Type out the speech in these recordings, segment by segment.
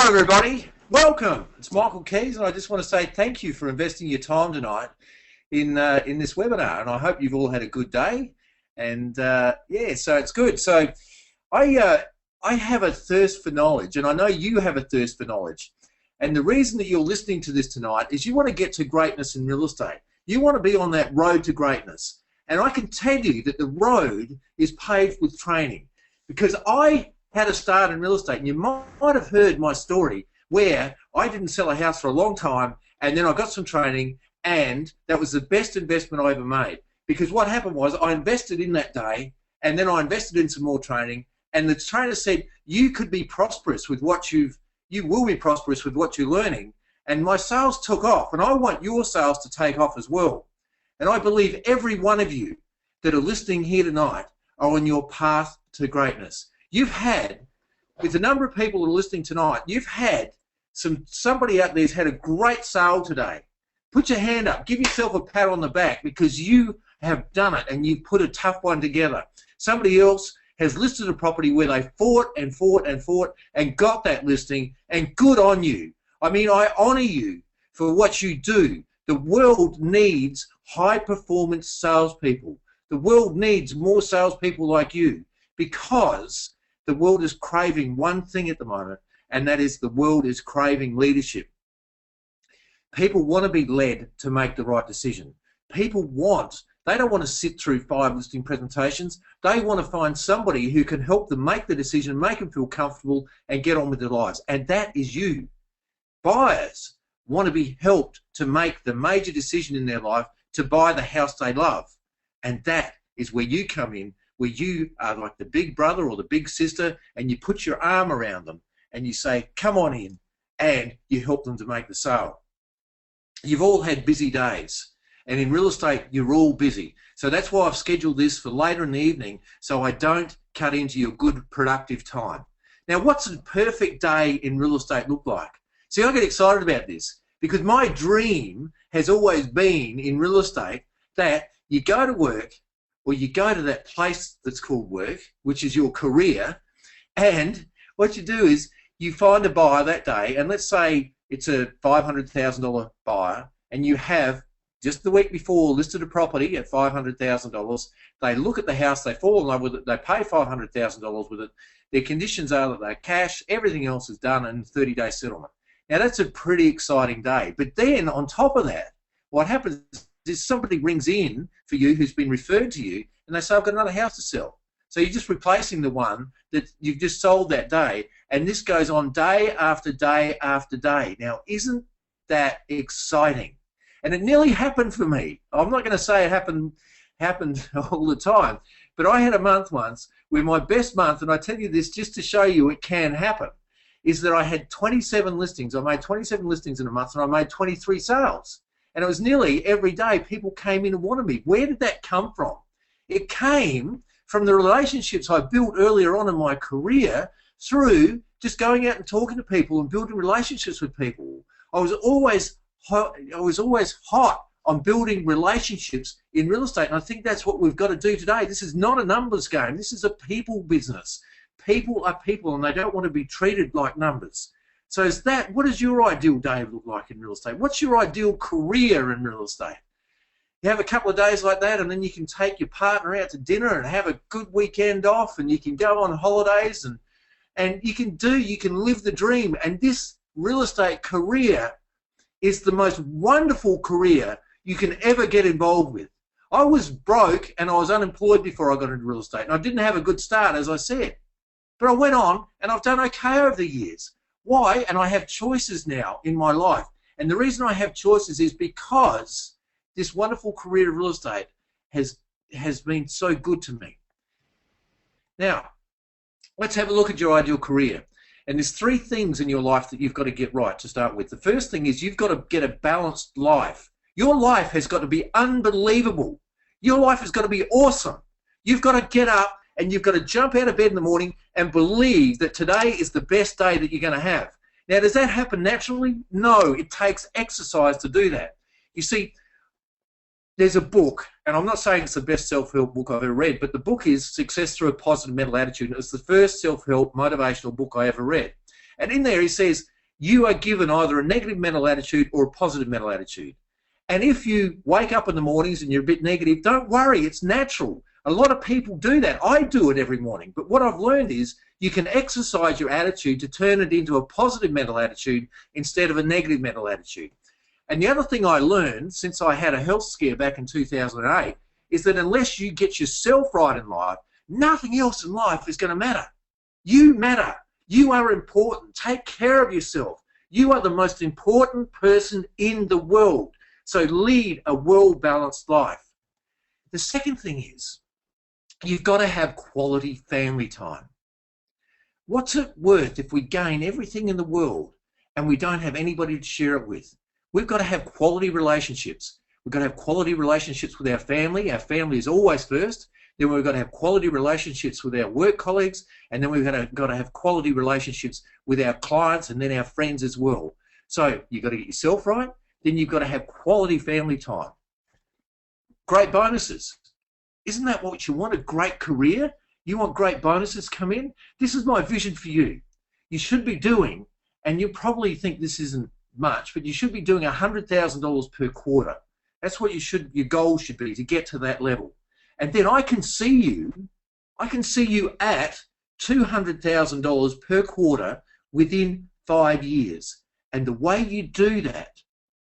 Hello everybody, welcome. It's Michael Kies and I just want to say thank you for investing your time tonight in this webinar, and I hope you've all had a good day. And yeah, so it's good. So I have a thirst for knowledge, and I know you have a thirst for knowledge. And the reason that you're listening to this tonight is you want to get to greatness in real estate. You want to be on that road to greatness. And I can tell you that the road is paved with training, because I had a start in real estate, and you might have heard my story where I didn't sell a house for a long time, and then I got some training, and that was the best investment I ever made. Because what happened was I invested in that day, and then I invested in some more training, and the trainer said, you could be prosperous with what you will be prosperous with what you're learning. And my sales took off, and I want your sales to take off as well. And I believe every one of you that are listening here tonight are on your path to greatness. You've had, with the number of people that are listening tonight, you've had somebody out there's had a great sale today. Put your hand up, give yourself a pat on the back, because you have done it and you've put a tough one together. Somebody else has listed a property where they fought and fought and fought and got that listing, and good on you. I mean, I honor you for what you do. The world needs high-performance salespeople. The world needs more salespeople like you, because the world is craving one thing at the moment, and that is the world is craving leadership. People want to be led to make the right decision. They don't want to sit through 5 listing presentations. They want to find somebody who can help them make the decision, make them feel comfortable, and get on with their lives. And that is you. Buyers want to be helped to make the major decision in their life to buy the house they love. And that is where you come in, where you are like the big brother or the big sister, and you put your arm around them and you say, come on in, and you help them to make the sale. You've all had busy days, and in real estate you're all busy. So that's why I've scheduled this for later in the evening, so I don't cut into your good productive time. Now, what's a perfect day in real estate look like? See, I get excited about this because my dream has always been in real estate that you go to work, or you go to that place that's called work, which is your career, and what you do is you find a buyer that day, and let's say it's a $500,000 buyer, and you have just the week before listed a property at $500,000. They look at the house, they fall in love with it, they pay $500,000 with it. Their conditions are that they're cash, everything else is done, and 30-day settlement. Now that's a pretty exciting day. But then on top of that, what happens is somebody rings in for you who's been referred to you, and they say, I've got another house to sell. So you're just replacing the one that you've just sold that day, and this goes on day after day after day. Now, isn't that exciting? And it nearly happened for me. I'm not going to say it happened all the time, but I had a month once where my best month, and I tell you this just to show you it can happen, is that I had 27 listings. I made 27 listings in a month, and I made 23 sales. And it was nearly every day people came in and wanted me. Where did that come from? It came from the relationships I built earlier on in my career through just going out and talking to people and building relationships with people. I was always hot on building relationships in real estate, and I think that's what we've got to do today. This is not a numbers game. This is a people business. People are people, and they don't want to be treated like numbers. So what does your ideal day look like in real estate? What's your ideal career in real estate? You have a couple of days like that, and then you can take your partner out to dinner and have a good weekend off, and you can go on holidays, and you can live the dream. And this real estate career is the most wonderful career you can ever get involved with. I was broke and I was unemployed before I got into real estate, and I didn't have a good start, as I said. But I went on, and I've done okay over the years. Why? And I have choices now in my life. And the reason I have choices is because this wonderful career of real estate has been so good to me. Now, let's have a look at your ideal career. And there's 3 things in your life that you've got to get right to start with. The first thing is you've got to get a balanced life. Your life has got to be unbelievable. Your life has got to be awesome. You've got to get up and you've got to jump out of bed in the morning and believe that today is the best day that you're going to have. Now, does that happen naturally? No, it takes exercise to do that. You see, there's a book, and I'm not saying it's the best self-help book I've ever read, but the book is Success Through a Positive Mental Attitude. It was the first self-help motivational book I ever read. And in there he says, you are given either a negative mental attitude or a positive mental attitude. And if you wake up in the mornings and you're a bit negative, don't worry, it's natural. A lot of people do that. I do it every morning. But what I've learned is you can exercise your attitude to turn it into a positive mental attitude instead of a negative mental attitude. And the other thing I learned since I had a health scare back in 2008 is that unless you get yourself right in life, nothing else in life is going to matter. You matter. You are important. Take care of yourself. You are the most important person in the world. So lead a well-balanced life. The second thing is you've got to have quality family time. What's it worth if we gain everything in the world and we don't have anybody to share it with? We've got to have quality relationships. We've got to have quality relationships with our family. Our family is always first. Then we've got to have quality relationships with our work colleagues, and then we've got to have quality relationships with our clients and then our friends as well. So you've got to get yourself right, then you've got to have quality family time. Great bonuses. Isn't that what you want? A great career? You want great bonuses come in? This is my vision for you. You should be doing, and you probably think this isn't much, but you should be doing $100,000 per quarter. That's what your goal should be, to get to that level. And then I can see you at $200,000 per quarter within 5 years. And the way you do that,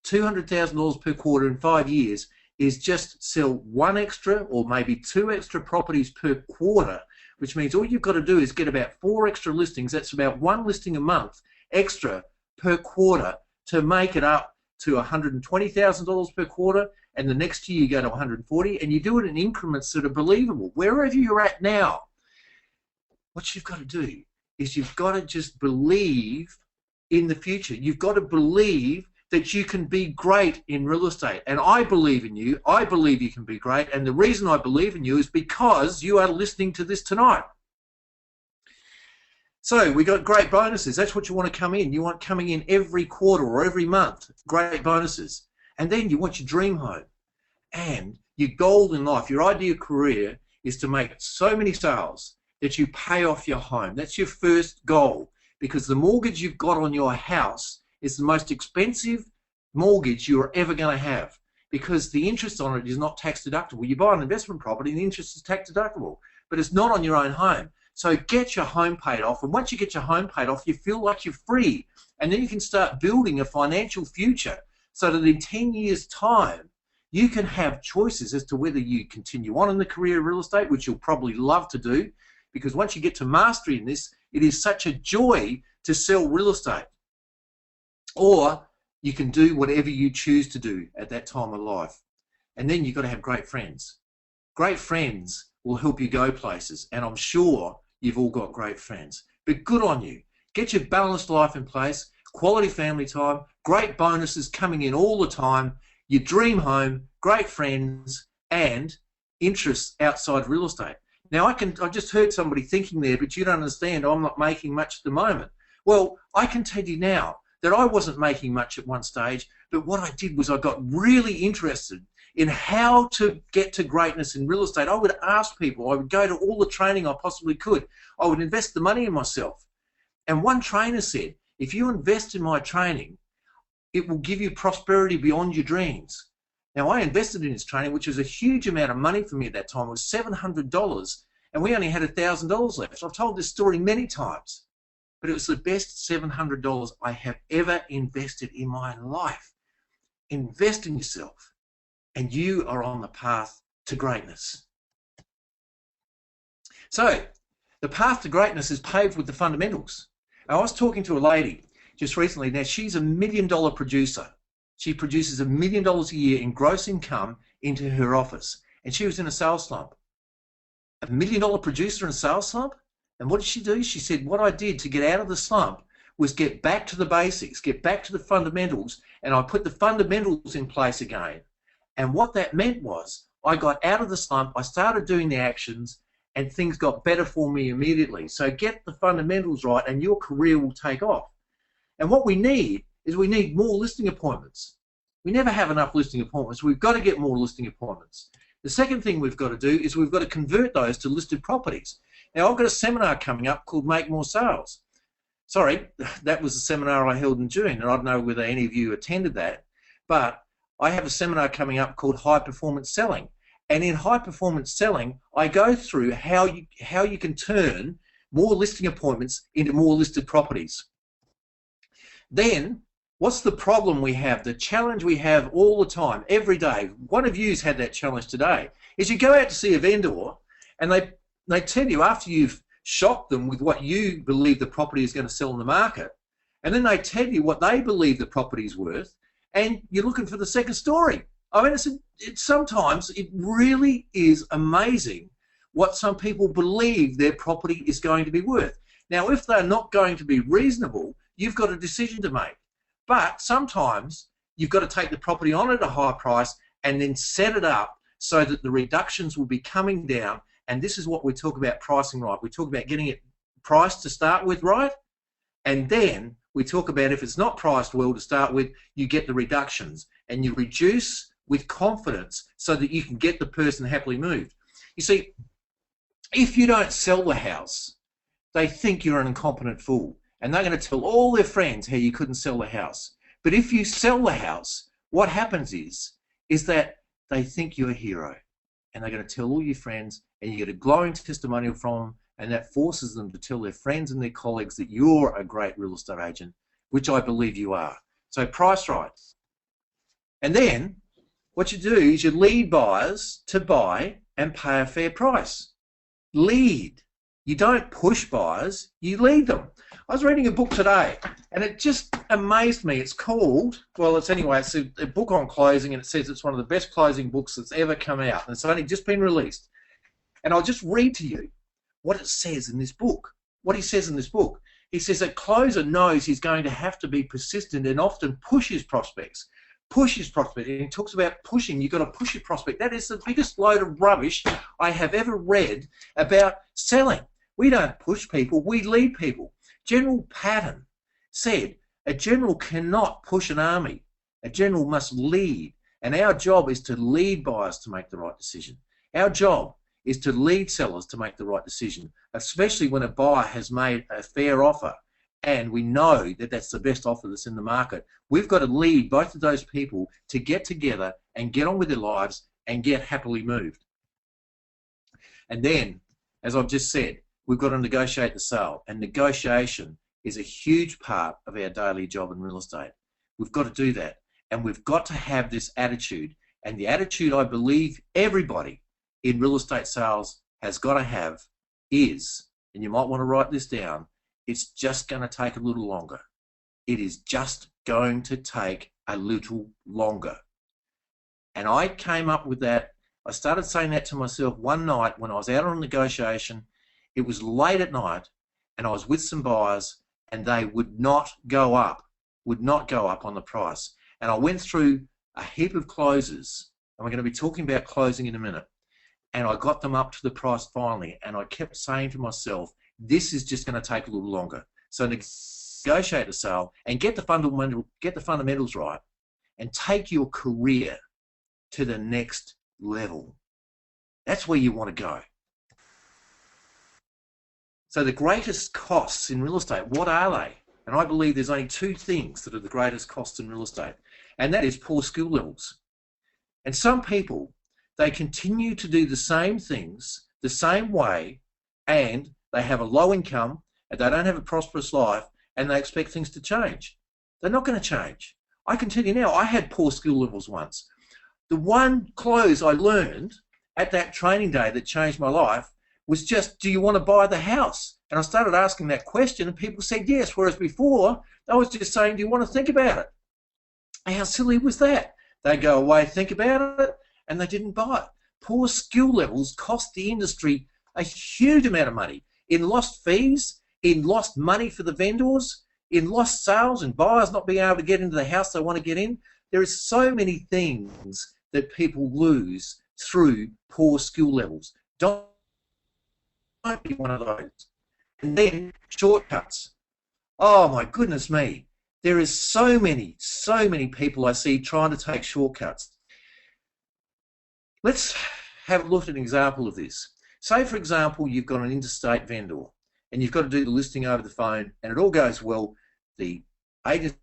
$200,000 per quarter in 5 years, is just sell one extra or maybe two extra properties per quarter, which means all you've got to do is get about 4 extra listings. That's about 1 listing a month extra per quarter to make it up to $120,000 per quarter, and the next year you go to 140, and you do it in increments that are believable. Wherever you're at now, what you've got to do is you've got to just believe in the future. You've got to believe that you can be great in real estate. And I believe in you. I believe you can be great. And the reason I believe in you is because you are listening to this tonight. So we got great bonuses. That's what you want to come in. You want coming in every quarter or every month. Great bonuses. And then you want your dream home. And your goal in life, your ideal career, is to make so many sales that you pay off your home. That's your first goal, because the mortgage you've got on your house is the most expensive mortgage you're ever going to have, because the interest on it is not tax deductible. You buy an investment property and the interest is tax deductible, but it's not on your own home. So get your home paid off, and once you get your home paid off, you feel like you're free, and then you can start building a financial future so that in 10 years' time, you can have choices as to whether you continue on in the career of real estate, which you'll probably love to do, because once you get to mastery in this, it is such a joy to sell real estate. Or you can do whatever you choose to do at that time of life. And then you've got to have great friends. Great friends will help you go places, and I'm sure you've all got great friends. But good on you. Get your balanced life in place, quality family time, great bonuses coming in all the time, your dream home, great friends, and interests outside real estate. Now, I just heard somebody thinking there, but you don't understand, I'm not making much at the moment. Well, I can tell you now that I wasn't making much at one stage, but what I did was I got really interested in how to get to greatness in real estate. I would ask people, I would go to all the training I possibly could. I would invest the money in myself. And one trainer said, if you invest in my training, it will give you prosperity beyond your dreams. Now, I invested in his training, which was a huge amount of money for me at that time. It was $700, and we only had $1,000 left. I've told this story many times, but it was the best $700 I have ever invested in my life. Invest in yourself, and you are on the path to greatness. So, the path to greatness is paved with the fundamentals. I was talking to a lady just recently. Now, she's $1 million producer. She produces $1 million a year in gross income into her office, and she was in a sales slump. $1 million producer in a sales slump? And what did she do? She said, what I did to get out of the slump was get back to the basics, get back to the fundamentals, and I put the fundamentals in place again. And what that meant was I got out of the slump, I started doing the actions, and things got better for me immediately. So get the fundamentals right and your career will take off. And what we need is we need more listing appointments. We never have enough listing appointments. We've got to get more listing appointments. The second thing we've got to do is we've got to convert those to listed properties. Now, I've got a seminar coming up called Make More Sales. sorry, that was a seminar I held in June, and I don't know whether any of you attended that, but I have a seminar coming up called High Performance Selling. And in High Performance Selling, I go through how you can turn more listing appointments into more listed properties. Then, what's the problem we have? The challenge we have all the time, every day, one of you's had that challenge today, is you go out to see a vendor and they tell you after you've shocked them with what you believe the property is going to sell in the market, and then they tell you what they believe the property is worth, and you're looking for the second story. I mean, sometimes it really is amazing what some people believe their property is going to be worth. Now, if they're not going to be reasonable, you've got a decision to make. But sometimes you've got to take the property on at a high price and then set it up so that the reductions will be coming down. And this is what we talk about pricing right. We talk about getting it priced to start with right, and then we talk about if it's not priced well to start with, you get the reductions and you reduce with confidence so that you can get the person happily moved. You see, if you don't sell the house, they think you're an incompetent fool, and they're going to tell all their friends how you couldn't sell the house. But if you sell the house, what happens is that they think you're a hero, and they're going to tell all your friends, and you get a glowing testimonial from them, and that forces them to tell their friends and their colleagues that you're a great real estate agent, which I believe you are. So price right. And then what you do is you lead buyers to buy and pay a fair price. Lead. You don't push buyers, you lead them. I was reading a book today and it just amazed me. It's called, well, it's a book on closing, and it says it's one of the best closing books that's ever come out, and it's only just been released. And I'll just read to you what it says in this book. What he says in this book. He says a closer knows he's going to have to be persistent and often push his prospects. Push his prospect. And he talks about pushing. You've got to push your prospect. That is the biggest load of rubbish I have ever read about selling. We don't push people, we lead people. General Patton said a general cannot push an army. A general must lead. And our job is to lead buyers to make the right decision. Our job is to lead sellers to make the right decision, especially when a buyer has made a fair offer and we know that that's the best offer that's in the market. We've got to lead both of those people to get together and get on with their lives and get happily moved. And then, as I've just said, we've got to negotiate the sale, and negotiation is a huge part of our daily job in real estate. We've got to do that, and we've got to have this attitude, and the attitude I believe everybody in real estate sales has got to have is, and you might want to write this down, it's just going to take a little longer. It is just going to take a little longer. And I came up with that. I started saying that to myself one night when I was out on negotiation. It was late at night and I was with some buyers and they would not go up on the price. And I went through a heap of closes, and we're going to be talking about closing in a minute. And I got them up to the price finally, and I kept saying to myself, this is just going to take a little longer. So negotiate the sale and get the fundamentals right, and take your career to the next level. That's where you want to go. So the greatest costs in real estate, what are they? And I believe there's only two things that are the greatest costs in real estate, and that is poor skill levels. And some people, they continue to do the same things the same way, and they have a low income, and they don't have a prosperous life, and they expect things to change. They're not going to change. I can tell you now, I had poor skill levels once. The one close I learned at that training day that changed my life was just, do you want to buy the house? And I started asking that question, and people said yes, whereas before, I was just saying, do you want to think about it? How silly was that? They go away, think about it, and they didn't buy it. Poor skill levels cost the industry a huge amount of money in lost fees, in lost money for the vendors, in lost sales and buyers not being able to get into the house they want to get in. There is so many things that people lose through poor skill levels. Don't be one of those. And then shortcuts. Oh my goodness me. There is so many people I see trying to take shortcuts. Let's have a look at an example of this. Say, for example, you've got an interstate vendor and you've got to do the listing over the phone, and it all goes well. The agent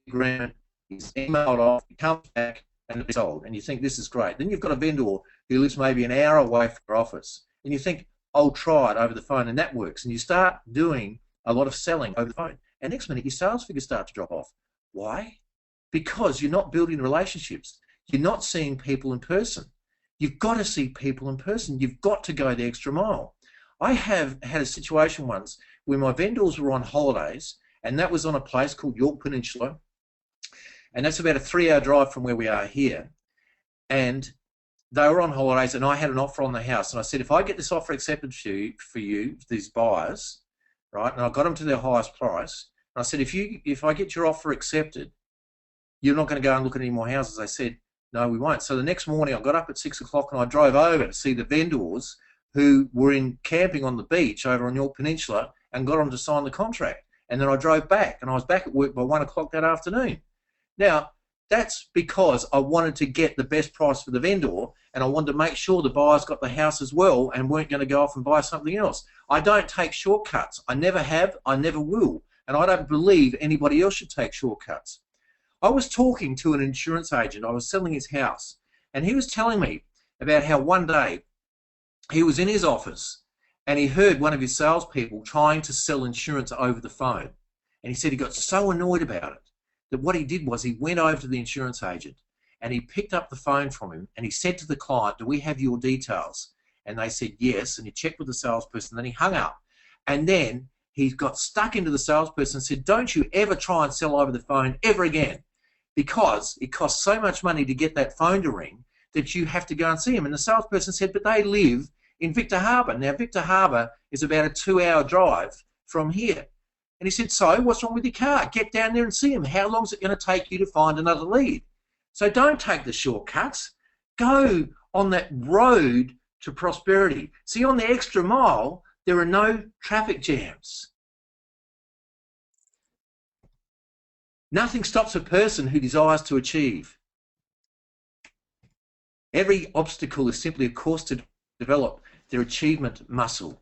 agreement is emailed off, it comes back, and it's sold, and you think this is great. Then you've got a vendor who lives maybe an hour away from your office, and you think, I'll try it over the phone, and that works. And you start doing a lot of selling over the phone, and next minute your sales figures start to drop off. Why? Because you're not building relationships. You're not seeing people in person. You've got to see people in person. You've got to go the extra mile. I have had a situation once where my vendors were on holidays, and that was on a place called York Peninsula, and that's about a 3-hour drive from where we are here. And they were on holidays, and I had an offer on the house, and I said, if I get this offer accepted for you, these buyers, right, and I got them to their highest price, and I said, if I get your offer accepted, you're not going to go and look at any more houses. They said, no, we won't. So the next morning I got up at 6 o'clock and I drove over to see the vendors who were camping on the beach over on York Peninsula and got them to sign the contract. And then I drove back, and I was back at work by 1 o'clock that afternoon. Now, that's because I wanted to get the best price for the vendor, and I wanted to make sure the buyers got the house as well and weren't going to go off and buy something else. I don't take shortcuts. I never have, I never will. And I don't believe anybody else should take shortcuts. I was talking to an insurance agent. I was selling his house, and he was telling me about how one day he was in his office and he heard one of his salespeople trying to sell insurance over the phone. And he said he got so annoyed about it that what he did was he went over to the insurance agent and he picked up the phone from him and he said to the client, do we have your details? And they said yes, and he checked with the salesperson, then he hung up. And then he got stuck into the salesperson and said, don't you ever try and sell over the phone ever again, because it costs so much money to get that phone to ring that you have to go and see him. And the salesperson said, but they live in Victor Harbor. Now, Victor Harbor is about a 2-hour drive from here. And he said, so what's wrong with your car? Get down there and see him. How long is it going to take you to find another lead? So don't take the shortcuts. Go on that road to prosperity. See, on the extra mile, there are no traffic jams. Nothing stops a person who desires to achieve. Every obstacle is simply a course to develop their achievement muscle.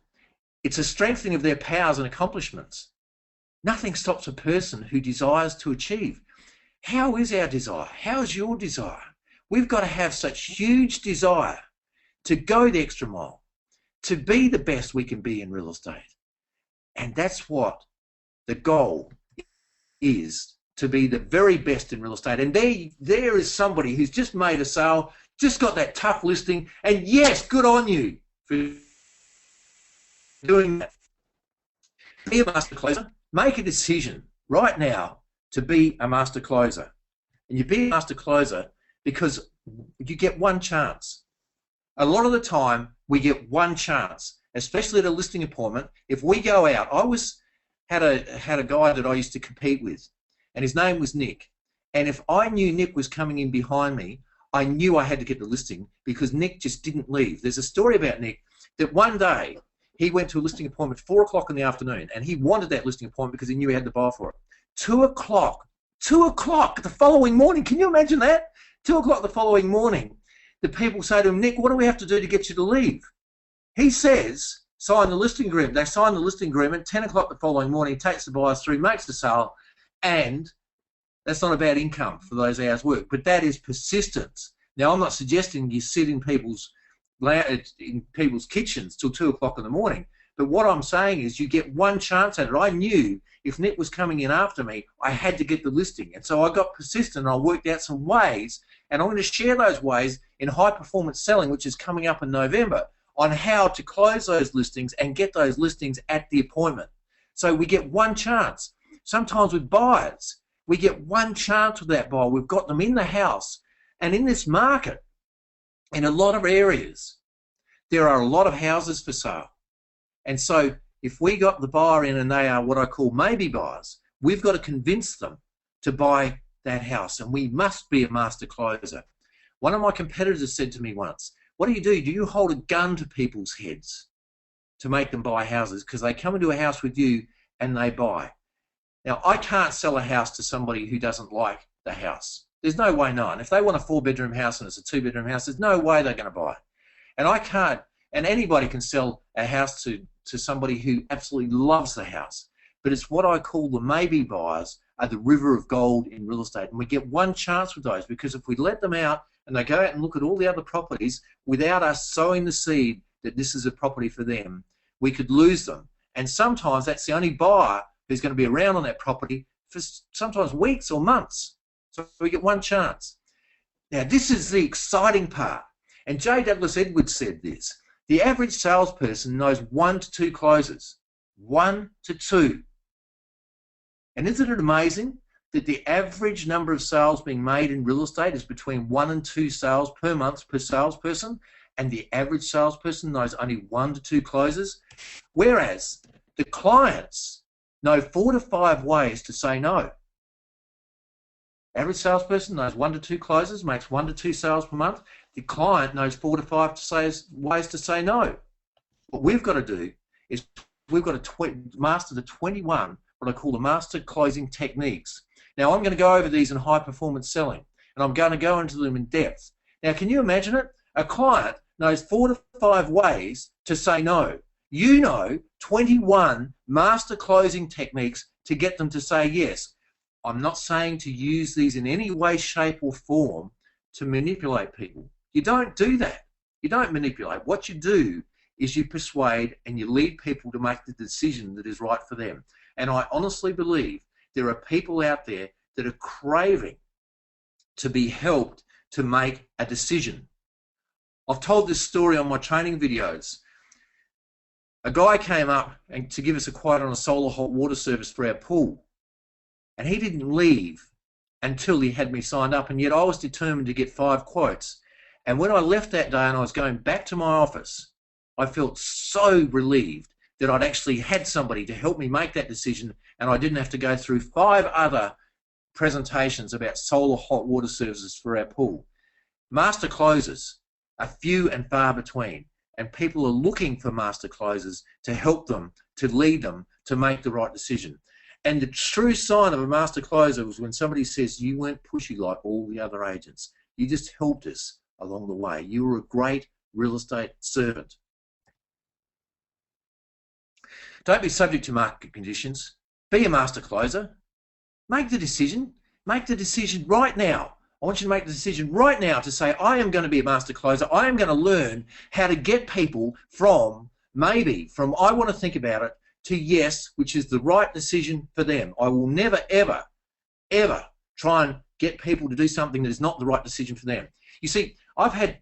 It's a strengthening of their powers and accomplishments. Nothing stops a person who desires to achieve. How is our desire? How is your desire? We've got to have such huge desire to go the extra mile, to be the best we can be in real estate. And that's what the goal is, to be the very best in real estate. And there is somebody who's just made a sale, just got that tough listing, and yes, good on you for doing that. Be a master closer. Make a decision right now to be a master closer. And you be a master closer because you get one chance. A lot of the time, we get one chance, especially at a listing appointment. If we go out, I had a guy that I used to compete with, and his name was Nick. And if I knew Nick was coming in behind me, I knew I had to get the listing because Nick just didn't leave. There's a story about Nick that one day he went to a listing appointment at 4 o'clock in the afternoon, and he wanted that listing appointment because he knew he had the buy for it. 2 o'clock the following morning. Can you imagine that? 2 o'clock the following morning, the people say to him, Nick, what do we have to do to get you to leave? He says, sign the listing agreement. They sign the listing agreement. 10 o'clock the following morning, takes the buyers through, makes the sale, and that's not a bad income for those hours work, but that is persistence. Now, I'm not suggesting you sit in people's kitchens till 2 o'clock in the morning, but what I'm saying is you get one chance at it. I knew if Nick was coming in after me, I had to get the listing, and so I got persistent and I worked out some ways, and I'm going to share those ways in high performance selling, which is coming up in November, on how to close those listings and get those listings at the appointment. So we get one chance. Sometimes with buyers, we get one chance with that buyer. We've got them in the house, and in this market, in a lot of areas, there are a lot of houses for sale. And so if we got the buyer in and they are what I call maybe buyers, we've got to convince them to buy that house, and we must be a master closer. One of my competitors said to me once, what do? Do you hold a gun to people's heads to make them buy houses? Because they come into a house with you and they buy. Now, I can't sell a house to somebody who doesn't like the house. There's no way known. If they want a 4-bedroom house and it's a 2-bedroom house, there's no way they're going to buy it. And I can't, and anybody can sell a house to to somebody who absolutely loves the house. But it's what I call the maybe buyers are the river of gold in real estate. And we get one chance with those, because if we let them out and they go out and look at all the other properties without us sowing the seed that this is a property for them, we could lose them. And sometimes that's the only buyer who's going to be around on that property for sometimes weeks or months. So we get one chance. Now, this is the exciting part. And J. Douglas Edwards said this: the average salesperson knows 1 to 2 closes. 1 to 2. And isn't it amazing that the average number of sales being made in real estate is between 1 and 2 sales per month per salesperson, and the average salesperson knows only 1 to 2 closes, whereas the clients know 4 to 5 ways to say no. Average salesperson knows 1 to 2 closes, makes 1 to 2 sales per month. The client knows 4 to 5 ways to say no. What we've got to do is we've got to master the 21, what I call the master closing techniques. Now, I'm going to go over these in high performance selling, and I'm going to go into them in depth. Now, can you imagine it? A client knows 4 to 5 ways to say no. You know 21 master closing techniques to get them to say yes. I'm not saying to use these in any way, shape or form to manipulate people. You don't do that. You don't manipulate. What you do is you persuade and you lead people to make the decision that is right for them. And I honestly believe there are people out there that are craving to be helped to make a decision. I've told this story on my training videos. A guy came up and to give us a quote on a solar hot water service for our pool. And he didn't leave until he had me signed up, and yet I was determined to get 5 quotes. And when I left that day and I was going back to my office, I felt so relieved that I'd actually had somebody to help me make that decision, and I didn't have to go through 5 other presentations about solar hot water services for our pool. Master closers are few and far between, and people are looking for master closers to help them, to lead them, to make the right decision. And the true sign of a master closer was when somebody says, you weren't pushy like all the other agents. You just helped us along the way. You were a great real estate servant. Don't be subject to market conditions. Be a master closer. Make the decision. Make the decision right now. I want you to make the decision right now to say, I am going to be a master closer. I am going to learn how to get people from I want to think about it, to yes, which is the right decision for them. I will never, ever, ever try and get people to do something that is not the right decision for them. You see, I've had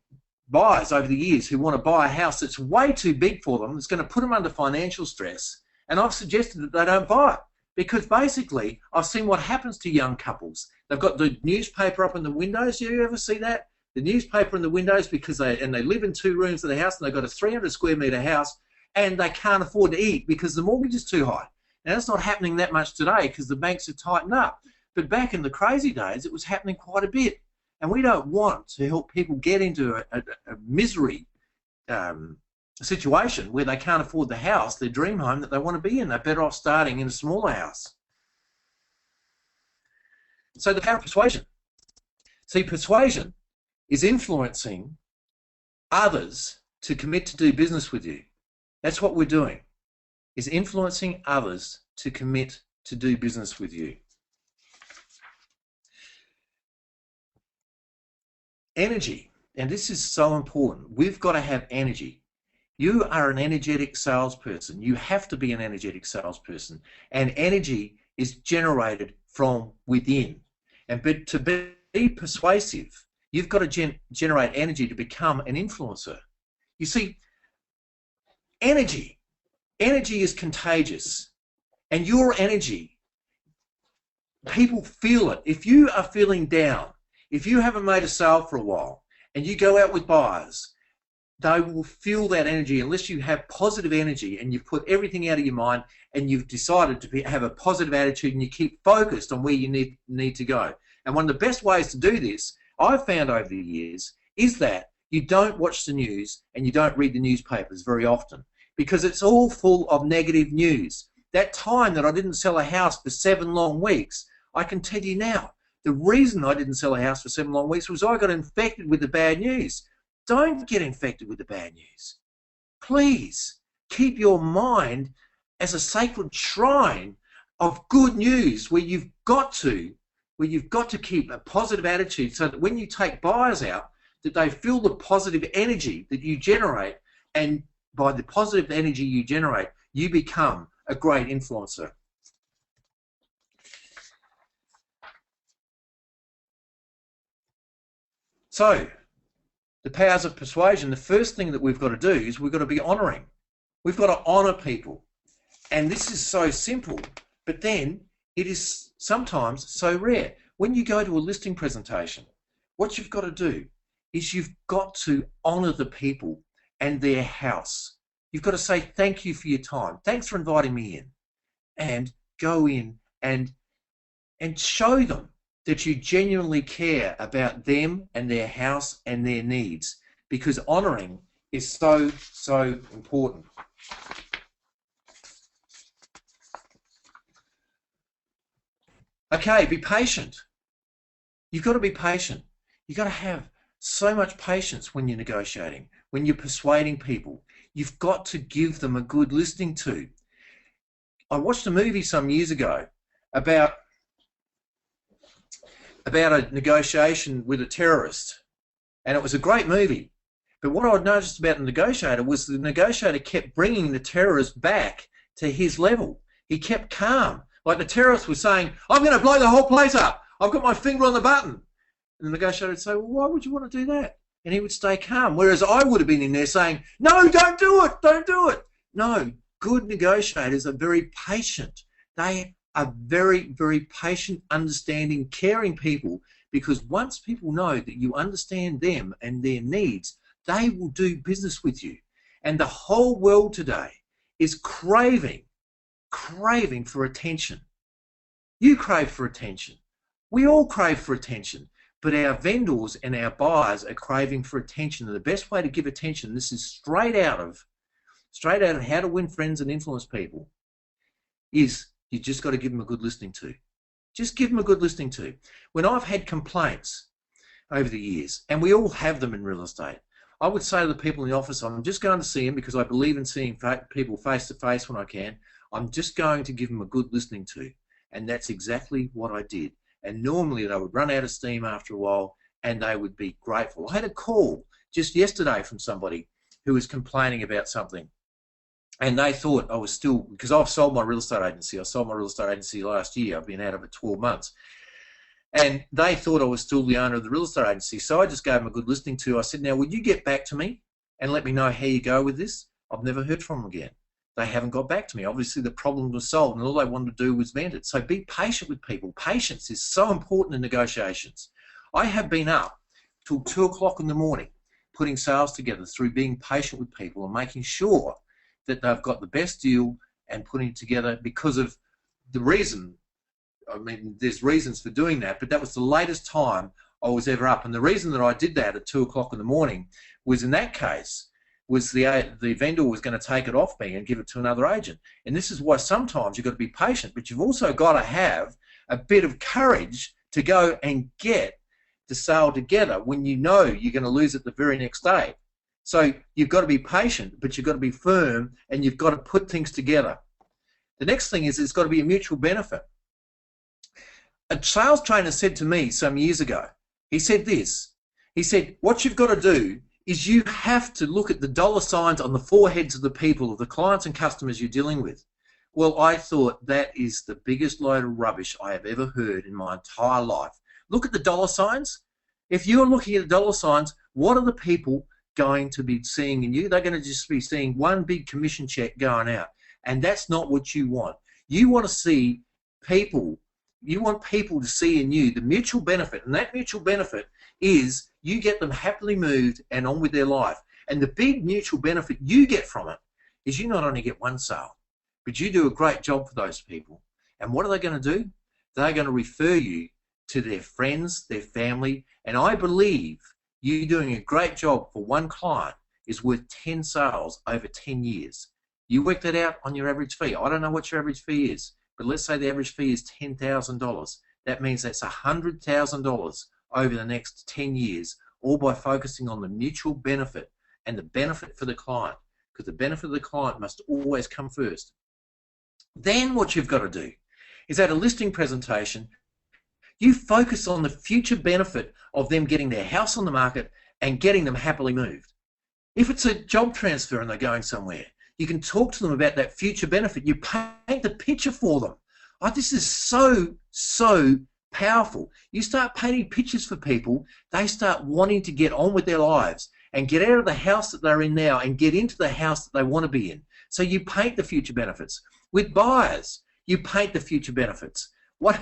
buyers over the years who want to buy a house that's way too big for them, that's going to put them under financial stress, and I've suggested that they don't buy it, because basically I've seen what happens to young couples. They've got the newspaper up in the windows. You ever see that? The newspaper in the windows, because they live in 2 rooms of the house, and they've got a 300 square metre house, and they can't afford to eat because the mortgage is too high. Now, that's not happening that much today because the banks have tightened up. But back in the crazy days, it was happening quite a bit. And we don't want to help people get into a misery situation where they can't afford the house, their dream home that they want to be in. They're better off starting in a smaller house. So the power of persuasion. See, persuasion is influencing others to commit to do business with you. That's what we're doing, is influencing others to commit to do business with you. Energy, and this is so important. We've got to have energy. You are an energetic salesperson. You have to be an energetic salesperson. And energy is generated from within. But to be persuasive, you've got to generate energy to become an influencer. You see, energy is contagious, and your energy, people feel it. If you are feeling down, if you haven't made a sale for a while and you go out with buyers, they will feel that energy unless you have positive energy and you've put everything out of your mind and you've decided to have a positive attitude and you keep focused on where you need to go. And one of the best ways to do this, I've found over the years, is that you don't watch the news and you don't read the newspapers very often, because it's all full of negative news. That time that I didn't sell a house for 7 long weeks, I can tell you now, the reason I didn't sell a house for 7 long weeks was I got infected with the bad news. Don't get infected with the bad news. Please, keep your mind as a sacred shrine of good news where you've got to keep a positive attitude so that when you take buyers out, that they feel the positive energy that you generate, and by the positive energy you generate, you become a great influencer. So, the powers of persuasion, the first thing that we've got to do is we've got to be honouring. We've got to honour people. And this is so simple, but then it is sometimes so rare. When you go to a listing presentation, what you've got to do is you've got to honour the people and their house. You've got to say thank you for your time. Thanks for inviting me in. And go in and show them that you genuinely care about them and their house and their needs, because honouring is so, so important. Okay, be patient. You've got to be patient. You've got to have so much patience when you're negotiating, when you're persuading people. You've got to give them a good listening to. I watched a movie some years ago about a negotiation with a terrorist, and it was a great movie. But what I noticed about the negotiator was the negotiator kept bringing the terrorist back to his level. He kept calm. Like the terrorist was saying, I'm going to blow the whole place up. I've got my finger on the button. And the negotiator would say, well, why would you want to do that? And he would stay calm. Whereas I would have been in there saying, no, don't do it, don't do it. No, good negotiators are very patient. They are very, very patient, understanding, caring people, because once people know that you understand them and their needs, they will do business with you. And the whole world today is craving for attention. You crave for attention. We all crave for attention, but our vendors and our buyers are craving for attention. And the best way to give attention, this is straight out of How to Win Friends and Influence People, is you just got to give them a good listening to. Just give them a good listening to. When I've had complaints over the years, and we all have them in real estate, I would say to the people in the office, I'm just going to see them because I believe in seeing people face to face when I can. I'm just going to give them a good listening to. And that's exactly what I did. And normally they would run out of steam after a while and they would be grateful. I had a call just yesterday from somebody who was complaining about something. And they thought I was still, because I've sold my real estate agency. I sold my real estate agency last year. I've been out of it 12 months. And they thought I was still the owner of the real estate agency. So I just gave them a good listening to. I said, now, would you get back to me and let me know how you go with this? I've never heard from them again. They haven't got back to me. Obviously, the problem was solved, and all they wanted to do was vent it. So be patient with people. Patience is so important in negotiations. I have been up till 2 o'clock in the morning putting sales together through being patient with people and making sure that they've got the best deal and putting it together because of the reason. I mean, there's reasons for doing that, but that was the latest time I was ever up. And the reason that I did that at 2 o'clock in the morning was, in that case, was the vendor was going to take it off me and give it to another agent. And this is why sometimes you've got to be patient, but you've also got to have a bit of courage to go and get the sale together when you know you're going to lose it the very next day. So you've got to be patient, but you've got to be firm, and you've got to put things together. The next thing is it's got to be a mutual benefit. A sales trainer said to me some years ago, he said this, he said, what you've got to do is you have to look at the dollar signs on the foreheads of the people, of the clients and customers you're dealing with. Well, I thought that is the biggest load of rubbish I have ever heard in my entire life. Look at the dollar signs. If you're looking at the dollar signs, what are the people going to be seeing in you? They're going to just be seeing one big commission check going out. And that's not what you want. You want to see people, you want people to see in you the mutual benefit, and that mutual benefit is you get them happily moved and on with their life. And the big mutual benefit you get from it is you not only get one sale, but you do a great job for those people. And what are they going to do? They're going to refer you to their friends, their family, and I believe you doing a great job for one client is worth 10 sales over 10 years. You work that out on your average fee. I don't know what your average fee is, but let's say the average fee is $10,000. That means that's $100,000 over the next 10 years, all by focusing on the mutual benefit and the benefit for the client. because the benefit of the client must always come first. Then what you've got to do is at a listing presentation, you focus on the future benefit of them getting their house on the market and getting them happily moved. If it's a job transfer and they're going somewhere, you can talk to them about that future benefit. You paint the picture for them. Oh, this is so powerful. You start painting pictures for people, they start wanting to get on with their lives and get out of the house that they're in now and get into the house that they want to be in. So you paint the future benefits. With buyers, you paint the future benefits. One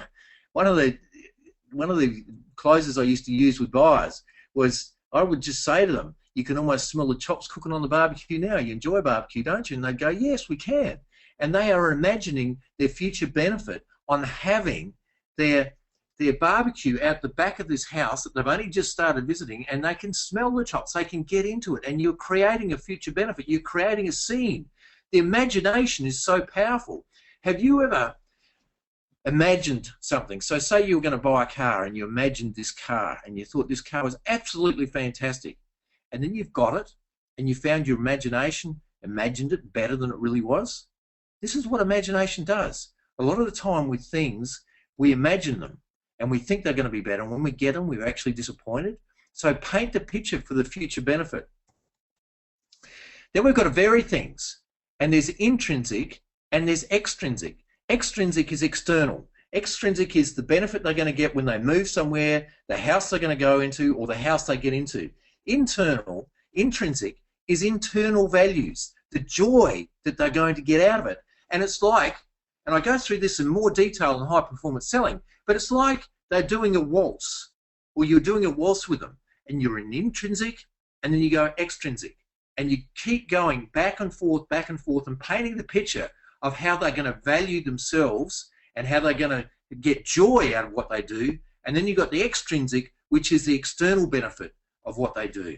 of the closes I used to use with buyers was I would just say to them, you can almost smell the chops cooking on the barbecue now. You enjoy barbecue, don't you? And they'd go, yes, we can. And they are imagining their future benefit on having their barbecue out the back of this house that they've only just started visiting, and they can smell the chops, they can get into it, and you're creating a future benefit. You're creating a scene. The imagination is so powerful. Have you ever imagined something? So say you were going to buy a car and you imagined this car and you thought this car was absolutely fantastic, and then you've got it and you found your imagination imagined it better than it really was. This is what imagination does. A lot of the time with things, we imagine them and we think they're going to be better, and when we get them, we're actually disappointed. So paint the picture for the future benefit. Then we've got to vary things, and there's intrinsic and there's extrinsic. Extrinsic is external. Extrinsic is the benefit they're going to get when they move somewhere, the house they're going to go into, or the house they get into. Internal, intrinsic, is internal values, the joy that they're going to get out of it. And it's like, and I go through this in more detail in high performance selling, but it's like they're doing a waltz, or you're doing a waltz with them, and you're in intrinsic, and then you go extrinsic, and you keep going back and forth, and painting the picture of how they're going to value themselves and how they're going to get joy out of what they do. And then you've got the extrinsic, which is the external benefit of what they do,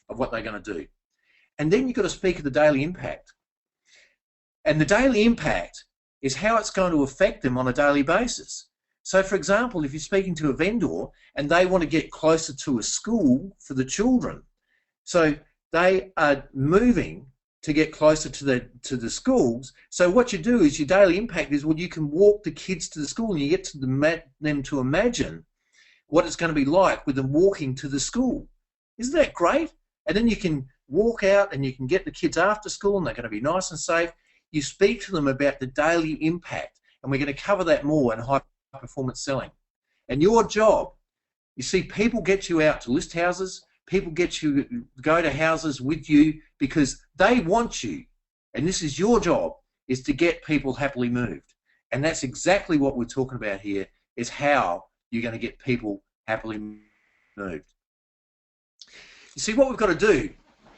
of what they're going to do. And then you've got to speak of the daily impact. And the daily impact is how it's going to affect them on a daily basis. So, for example, if you're speaking to a vendor and they want to get closer to a school for the children, so they are moving to get closer to the schools. So what you do is your daily impact is, well, you can walk the kids to the school and you get to them to imagine what it's going to be like with them walking to the school. Isn't that great? And then you can walk out and you can get the kids after school and they're going to be nice and safe. You speak to them about the daily impact, and we're going to cover that more in high performance selling. And your job, you see, people get you out to list houses, people get you to go to houses with you because they want you, and this is your job, is to get people happily moved. And that's exactly what we're talking about here, is how you're going to get people happily moved. You see, what we've got to do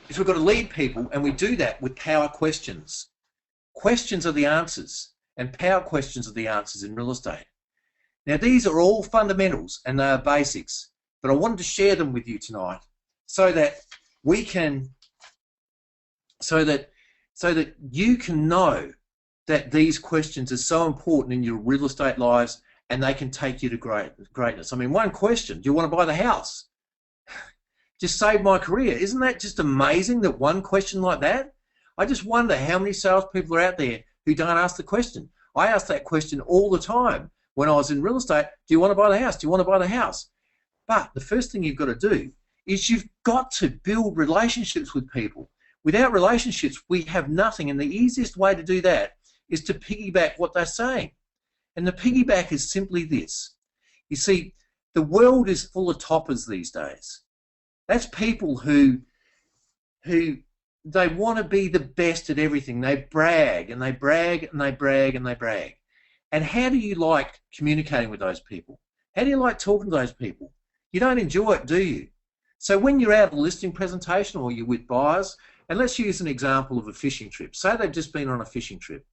is we've got to lead people, and we do that with power questions. Questions are the answers, and power questions are the answers in real estate. Now, these are all fundamentals and they are basics, but I wanted to share them with you tonight so that we can, so that you can know that these questions are so important in your real estate lives, and they can take you to greatness. I mean, one question: do you want to buy the house? Just saved my career. Isn't that just amazing, that one question like that? I just wonder how many salespeople are out there who don't ask the question. I ask that question all the time when I was in real estate. Do you want to buy the house? Do you want to buy the house? But the first thing you've got to do is you've got to build relationships with people. Without relationships, we have nothing, and the easiest way to do that is to piggyback what they're saying. And the piggyback is simply this. You see, the world is full of toppers these days. That's people who they want to be the best at everything. They brag and they brag and they brag and they brag. And how do you like communicating with those people? How do you like talking to those people? You don't enjoy it, do you? So when you're out at a listing presentation or you're with buyers, and let's use an example of a fishing trip. Say they've just been on a fishing trip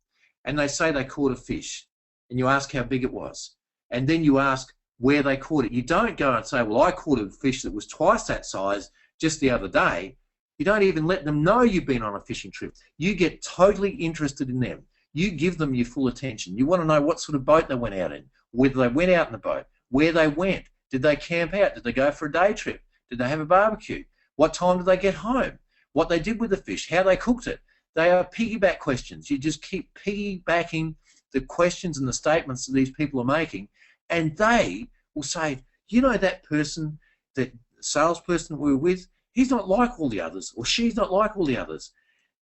and they say they caught a fish, and you ask how big it was, and then you ask where they caught it. You don't go and say, well, I caught a fish that was twice that size just the other day. You don't even let them know you've been on a fishing trip. You get totally interested in them. You give them your full attention. You want to know what sort of boat they went out in, whether they went out in the boat, where they went, did they camp out, did they go for a day trip, did they have a barbecue, what time did they get home, what they did with the fish, how they cooked it. They are piggyback questions. You just keep piggybacking the questions and the statements that these people are making, and they will say, you know, that person, that salesperson we were with, he's not like all the others, or she's not like all the others.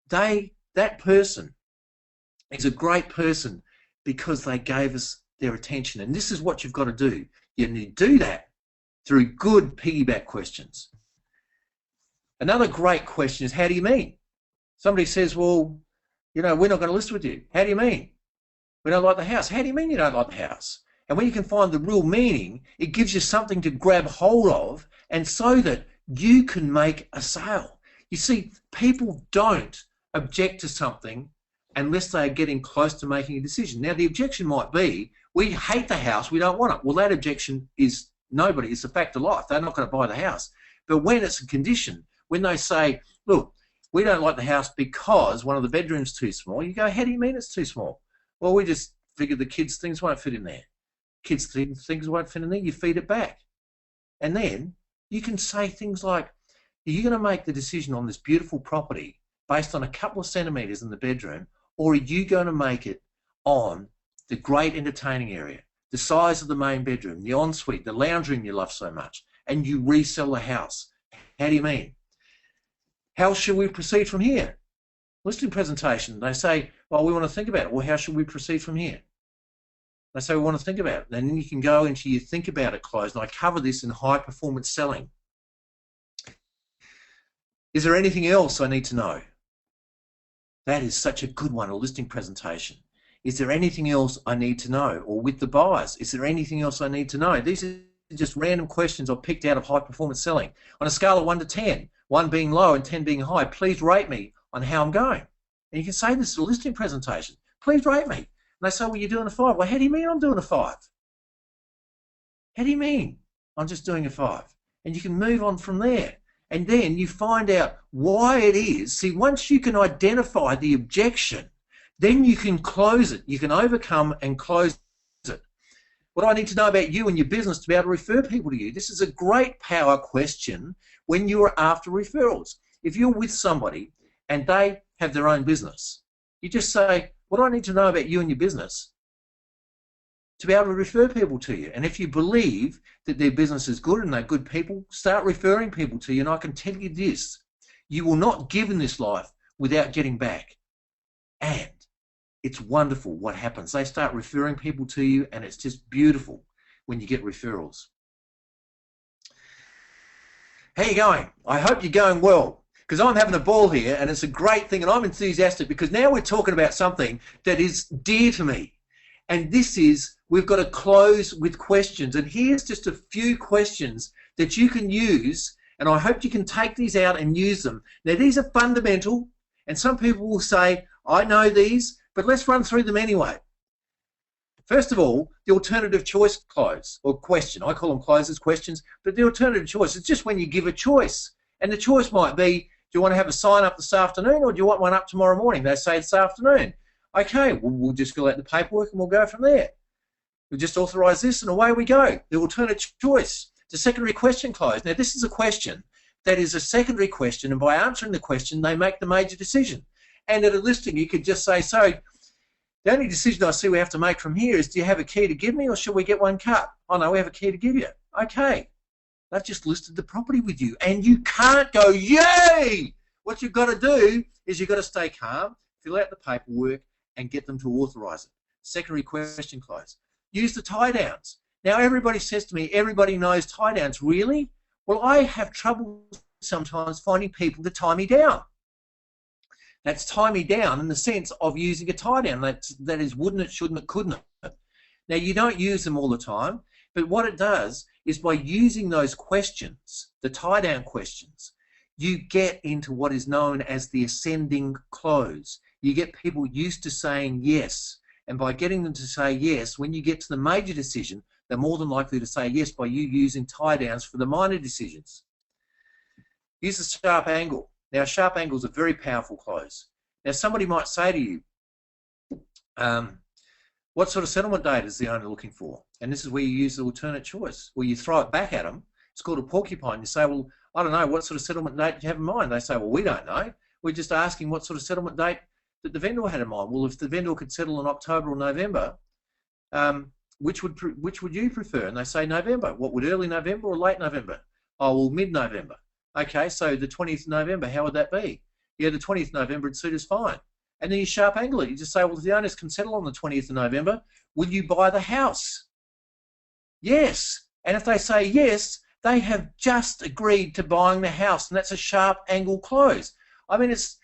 That person is a great person because they gave us their attention. And this is what you've got to do. You need to do that through good piggyback questions. Another great question is, how do you mean? Somebody says, well, you know, we're not going to list with you. How do you mean? We don't like the house. How do you mean you don't like the house? And when you can find the real meaning, it gives you something to grab hold of, and so that you can make a sale. You see, people don't object to something unless they are getting close to making a decision. Now, the objection might be, we hate the house, we don't want it. Well, that objection is nobody. It's a fact of life. They're not going to buy the house. But when it's a condition, when they say, look, we don't like the house because one of the bedrooms is too small, you go, how do you mean it's too small? Well, we just figured the kids' things won't fit in there. Kids' things won't fit in there, you feed it back. And then you can say things like, are you going to make the decision on this beautiful property based on a couple of centimetres in the bedroom, or are you going to make it on the great entertaining area, the size of the main bedroom, the ensuite, the lounge room you love so much, and you resell the house? How do you mean? How should we proceed from here? Listing presentation, they say, well, we want to think about it. Well, how should we proceed from here? They say, we want to think about it. And then you can go into your think about it close, and I cover this in high performance selling. Is there anything else I need to know? That is such a good one, a listing presentation. Is there anything else I need to know? Or with the buyers, is there anything else I need to know? These are just random questions I've picked out of high performance selling. On a scale of 1 to 10, 1 being low and 10 being high, please rate me on how I'm going. And you can say this is a listing presentation. Please rate me. And they say, well, you're doing a 5. Well, how do you mean I'm doing a 5? How do you mean I'm just doing a 5? And you can move on from there. And then you find out why it is. See, once you can identify the objection, then you can close it. You can overcome and close it. What do I need to know about you and your business to be able to refer people to you? This is a great power question when you are after referrals. If you're with somebody and they have their own business, you just say, what do I need to know about you and your business to be able to refer people to you? And if you believe that their business is good and they're good people, start referring people to you. And I can tell you this, you will not give in this life without getting back. And it's wonderful what happens. They start referring people to you, and it's just beautiful when you get referrals. How you going? I hope you're going well, because I'm having a ball here, and it's a great thing, and I'm enthusiastic because now we're talking about something that is dear to me. And this is, we've got to close with questions. And here's just a few questions that you can use, and I hope you can take these out and use them. Now, these are fundamental, and some people will say, I know these, but let's run through them anyway. First of all, the alternative choice clause, or question. I call them clauses, questions, but the alternative choice is just when you give a choice. And the choice might be, do you want to have a sign up this afternoon, or do you want one up tomorrow morning? They say this afternoon. Okay, we'll just fill out the paperwork and we'll go from there. We'll just authorise this and away we go. The alternate choice, the secondary question clause. Now, this is a question that is a secondary question, and by answering the question, they make the major decision. And at a listing, you could just say, so the only decision I see we have to make from here is, do you have a key to give me, or should we get one cut? Oh, no, we have a key to give you. Okay. They've just listed the property with you, and you can't go, yay! What you've got to do is you've got to stay calm, fill out the paperwork, and get them to authorise it. Secondary question clause. Use the tie downs. Now, everybody says to me, everybody knows tie downs. Really? Well, I have trouble sometimes finding people to tie me down. That's tie me down in the sense of using a tie down. That is wouldn't it, shouldn't it, couldn't it. Now, you don't use them all the time, but what it does is by using those questions, the tie down questions, you get into what is known as the ascending clause. You get people used to saying yes, and by getting them to say yes, when you get to the major decision, they're more than likely to say yes by you using tie downs for the minor decisions. Use the sharp angle. Now, sharp angle is a very powerful clause. Now, somebody might say to you, what sort of settlement date is the owner looking for? And this is where you use the alternate choice, where you throw it back at them. It's called a porcupine. You say, well, I don't know, what sort of settlement date do you have in mind? They say, well, we don't know. We're just asking what sort of settlement date that the vendor had in mind. Well, if the vendor could settle in October or November, which would you prefer? And they say November. What would early November or late November? Oh, well, mid-November. Okay, so the 20th of November, how would that be? Yeah, the 20th of November would suit us fine. And then you sharp angle it. You just say, well, if the owners can settle on the 20th of November, will you buy the house? Yes. And if they say yes, they have just agreed to buying the house, and that's a sharp angle close. I mean, it's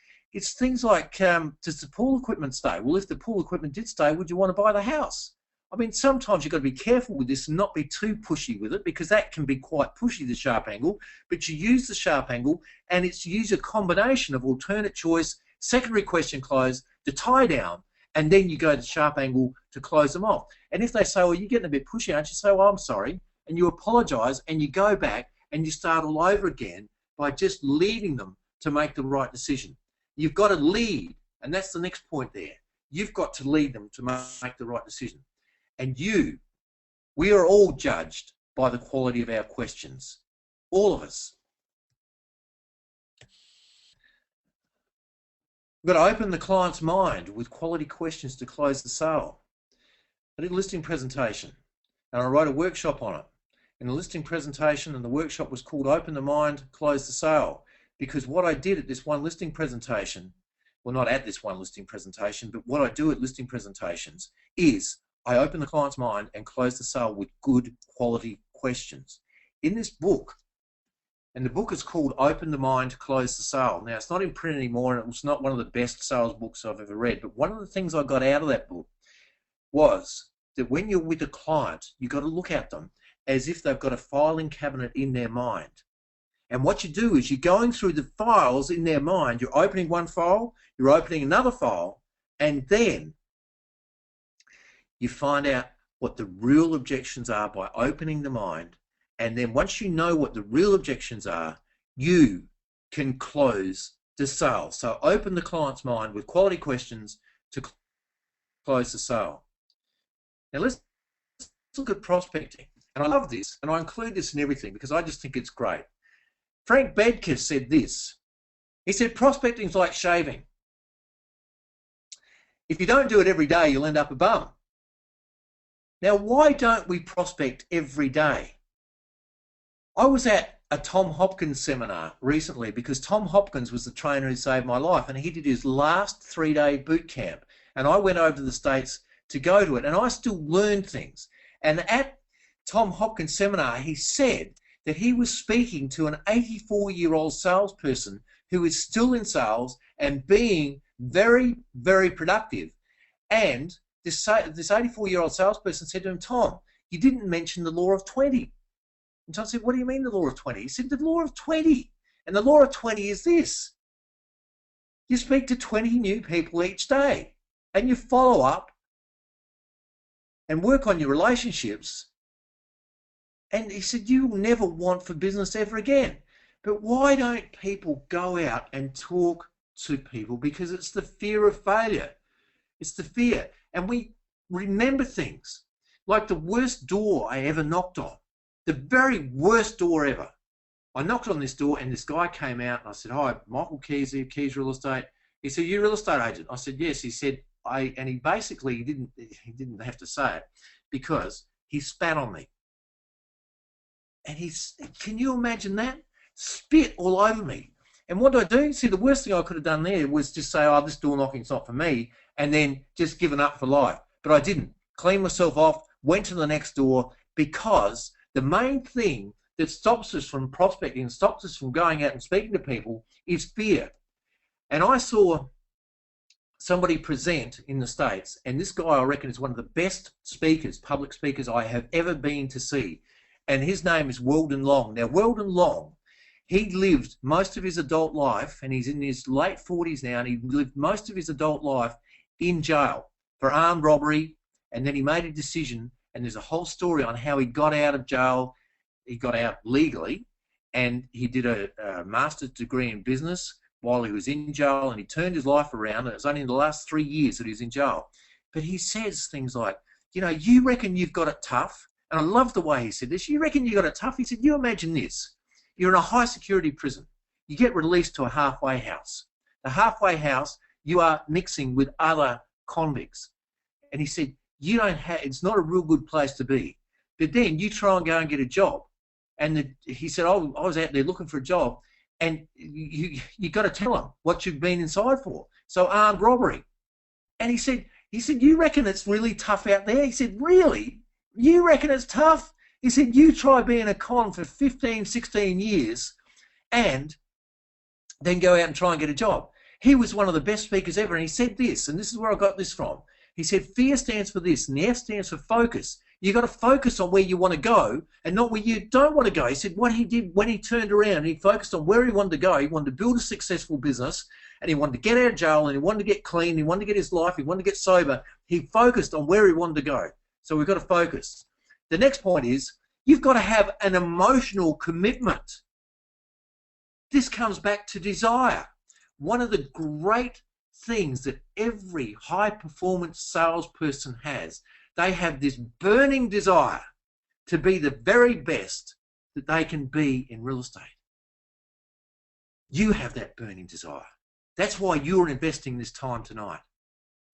things like, does the pool equipment stay? Well, if the pool equipment did stay, would you want to buy the house? I mean, sometimes you've got to be careful with this and not be too pushy with it, because that can be quite pushy, the sharp angle. But you use the sharp angle, and it's use a combination of alternate choice, secondary question close, the tie down, and then you go to sharp angle to close them off. And if they say, well, you're getting a bit pushy, aren't you? Say, well, I'm sorry. And you apologise, and you go back and you start all over again by just leading them to make the right decision. You've got to lead, and that's the next point there. You've got to lead them to make the right decision. And we are all judged by the quality of our questions. All of us. We've got to open the client's mind with quality questions to close the sale. I did a listing presentation, and I wrote a workshop on it. And the listing presentation and the workshop was called Open the Mind, Close the Sale. Because what I did at this one listing presentation, well, not at this one listing presentation, but what I do at listing presentations is I open the client's mind and close the sale with good quality questions. In this book, and the book is called Open the Mind, Close the Sale. Now, it's not in print anymore, and it's not one of the best sales books I've ever read, but one of the things I got out of that book was that when you're with a client, you've got to look at them as if they've got a filing cabinet in their mind. And what you do is you're going through the files in their mind. You're opening one file, you're opening another file, and then you find out what the real objections are by opening the mind. And then once you know what the real objections are, you can close the sale. So open the client's mind with quality questions to close the sale. Now let's look at prospecting. And I love this, and I include this in everything because I just think it's great. Frank Bedke said this. He said, prospecting is like shaving. If you don't do it every day, you'll end up a bum. Now, why don't we prospect every day? I was at a Tom Hopkins seminar recently because Tom Hopkins was the trainer who saved my life, and he did his last 3-day boot camp. And I went over to the States to go to it, and I still learned things. And at Tom Hopkins seminar, he said that he was speaking to an 84-year-old salesperson who is still in sales and being very, very productive. And this 84-year-old salesperson said to him, Tom, you didn't mention the law of 20. And Tom said, what do you mean the law of 20? He said, the law of 20. And the law of 20 is this. You speak to 20 new people each day, and you follow up and work on your relationships. And he said, you will never want for business ever again. But why don't people go out and talk to people? Because it's the fear of failure. It's the fear. And we remember things like the worst door I ever knocked on. The very worst door ever. I knocked on this door and this guy came out and I said, hi, Michael Kies here, Kies Real Estate. He said, you a real estate agent? I said, yes. He said, and he basically, he didn't have to say it because he spat on me. And can you imagine that? Spit all over me. And what did I do? See, the worst thing I could have done there was just say, oh, this door knocking's not for me, and then just given up for life. But I didn't. Cleaned myself off, went to the next door, because the main thing that stops us from prospecting, stops us from going out and speaking to people, is fear. And I saw somebody present in the States, and this guy, I reckon, is one of the best speakers, public speakers I have ever been to see. And his name is Weldon Long. Now, Weldon Long, he lived most of his adult life, and he's in his late 40s now, and he lived most of his adult life in jail for armed robbery, and then he made a decision, and there's a whole story on how he got out of jail. He got out legally, and he did a master's degree in business while he was in jail, and he turned his life around, and it was only in the last 3 years that he was in jail. But he says things like, you know, you reckon you've got it tough? And I love the way he said this. You reckon you got it tough? He said, you imagine this. You're in a high security prison. You get released to a halfway house. the halfway house, you are mixing with other convicts. And he said, you don't have, it's not a real good place to be. But then you try and go and get a job. And he said, oh, I was out there looking for a job, and you got to tell them what you've been inside for. So armed robbery. And he said, you reckon it's really tough out there? He said, really? You reckon it's tough? He said, you try being a con for 15, 16 years and then go out and try and get a job. He was one of the best speakers ever, and he said this, and this is where I got this from. He said, fear stands for this, and the F stands for focus. You've got to focus on where you want to go and not where you don't want to go. He said what he did when he turned around, he focused on where he wanted to go. He wanted to build a successful business, and he wanted to get out of jail, and he wanted to get clean, he wanted to get his life, he wanted to get sober. He focused on where he wanted to go. So we've got to focus. The next point is, you've got to have an emotional commitment. This comes back to desire. One of the great things that every high-performance salesperson has, they have this burning desire to be the very best that they can be in real estate. You have that burning desire. That's why you're investing this time tonight.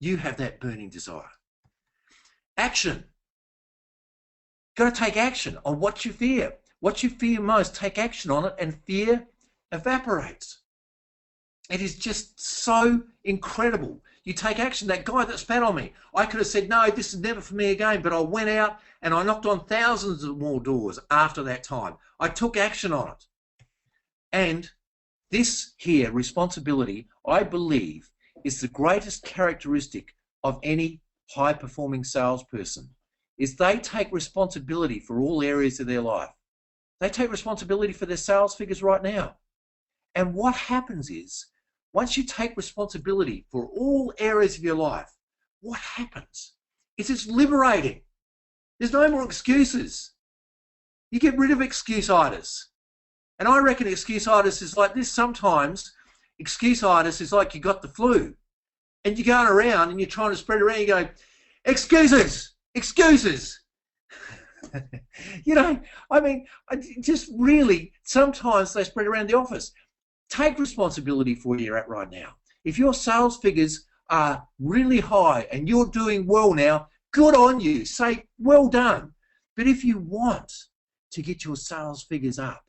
You have that burning desire. Action. Got to take action on what you fear. What you fear most, take action on it, and fear evaporates. It is just so incredible. You take action. That guy that spat on me, I could have said, no, this is never for me again, but I went out and I knocked on thousands of more doors after that time. I took action on it. And this here, responsibility, I believe, is the greatest characteristic of any high-performing salesperson, is they take responsibility for all areas of their life. They take responsibility for their sales figures right now. And what happens is, once you take responsibility for all areas of your life, what happens is it's liberating. There's no more excuses. You get rid of excuse-itis. And I reckon excuse-itis is like this. Sometimes excuse-itis is like you got the flu. And you're going around and you're trying to spread around, you go, excuses, excuses. You know, I mean, just really, sometimes they spread around the office. Take responsibility for where you're at right now. If your sales figures are really high and you're doing well now, good on you. Say, well done. But if you want to get your sales figures up,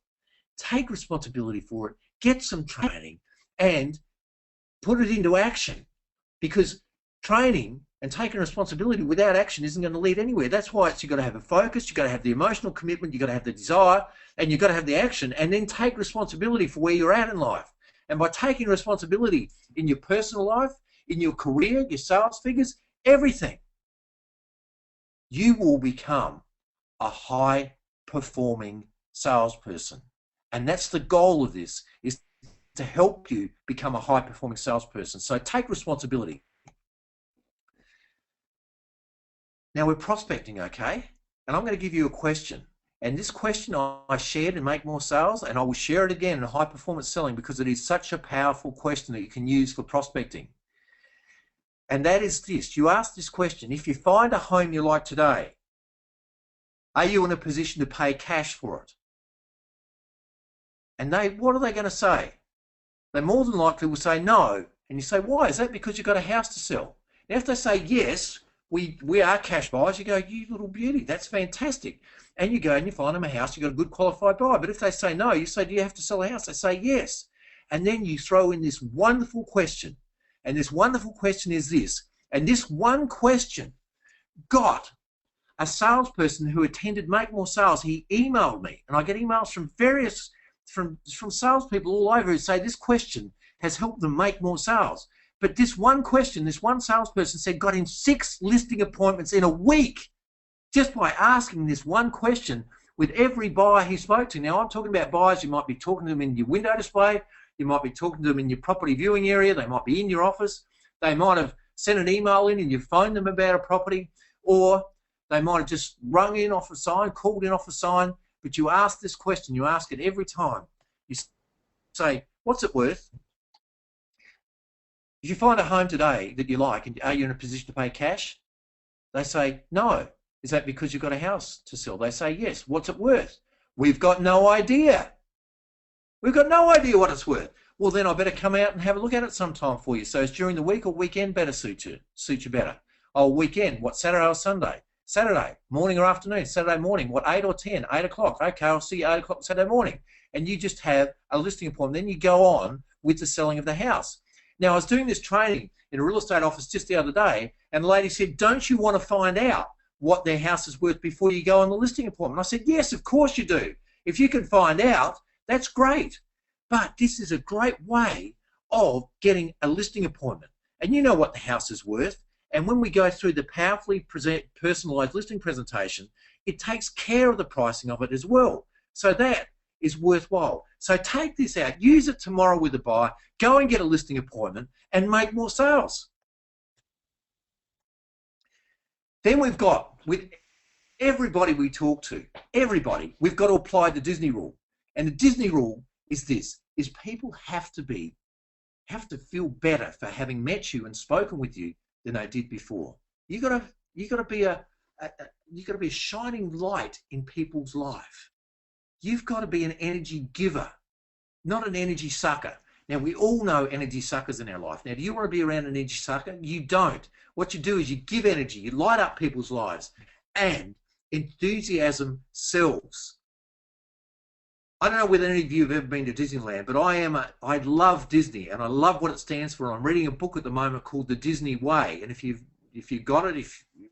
take responsibility for it, get some training, and put it into action. Because training and taking responsibility without action isn't going to lead anywhere. That's why you've got to have a focus, you've got to have the emotional commitment, you've got to have the desire, and you've got to have the action, and then take responsibility for where you're at in life. And by taking responsibility in your personal life, in your career, your sales figures, everything, you will become a high-performing salesperson. And that's the goal of this, is to help you become a high-performing salesperson. So take responsibility. Now we're prospecting, okay? And I'm going to give you a question. And this question I shared in Make More Sales, and I will share it again in High Performance Selling because it is such a powerful question that you can use for prospecting. And that is this. You ask this question: if you find a home you like today, are you in a position to pay cash for it? And what are they going to say? They more than likely will say no. And you say, why? Is that because you've got a house to sell? Now if they say yes, we are cash buyers, you go, you little beauty, that's fantastic. And you go and you find them a house, you've got a good qualified buyer. But if they say no, you say, do you have to sell a house? They say yes. And then you throw in this wonderful question. And this wonderful question is this. And this one question got a salesperson who attended Make More Sales. He emailed me, and I get emails from various, from salespeople all over who say this question has helped them make more sales. But this one question, this one salesperson said, got in 6 listing appointments in a week just by asking this one question with every buyer he spoke to. Now, I'm talking about buyers. You might be talking to them in your window display. You might be talking to them in your property viewing area. They might be in your office. They might have sent an email in and you phoned them about a property, or they might have just rung in off a sign, called in off a sign. But you ask this question. You ask it every time. You say, what's it worth? If you find a home today that you like, and are you in a position to pay cash? They say, no. Is that because you've got a house to sell? They say, yes. What's it worth? We've got no idea. We've got no idea what it's worth. Well, then I better come out and have a look at it sometime for you. So it's during the week or weekend better suit you better. Oh, weekend, what, Saturday or Sunday? Saturday, morning or afternoon? Saturday morning, what, 8 or 10? 8 o'clock. Okay, I'll see you 8 o'clock Saturday morning. And you just have a listing appointment. Then you go on with the selling of the house. Now, I was doing this training in a real estate office just the other day, and the lady said, don't you want to find out what their house is worth before you go on the listing appointment? I said, yes, of course you do. If you can find out, that's great. But this is a great way of getting a listing appointment. And you know what the house is worth. And when we go through the powerfully personalised listing presentation, it takes care of the pricing of it as well. So that is worthwhile. So take this out, use it tomorrow with a buyer, go and get a listing appointment and make more sales. Then we've got, with everybody we talk to, everybody, we've got to apply the Disney rule. And the Disney rule is this, is people have to feel better for having met you and spoken with you than they did before. You got to be a shining light in people's life. You've got to be an energy giver, not an energy sucker. Now, we all know energy suckers in our life. Now, do you want to be around an energy sucker? You don't. What you do is you give energy, you light up people's lives, and enthusiasm sells. I don't know whether any of you have ever been to Disneyland, but I love Disney, and I love what it stands for. I'm reading a book at the moment called The Disney Way, and if you've got it,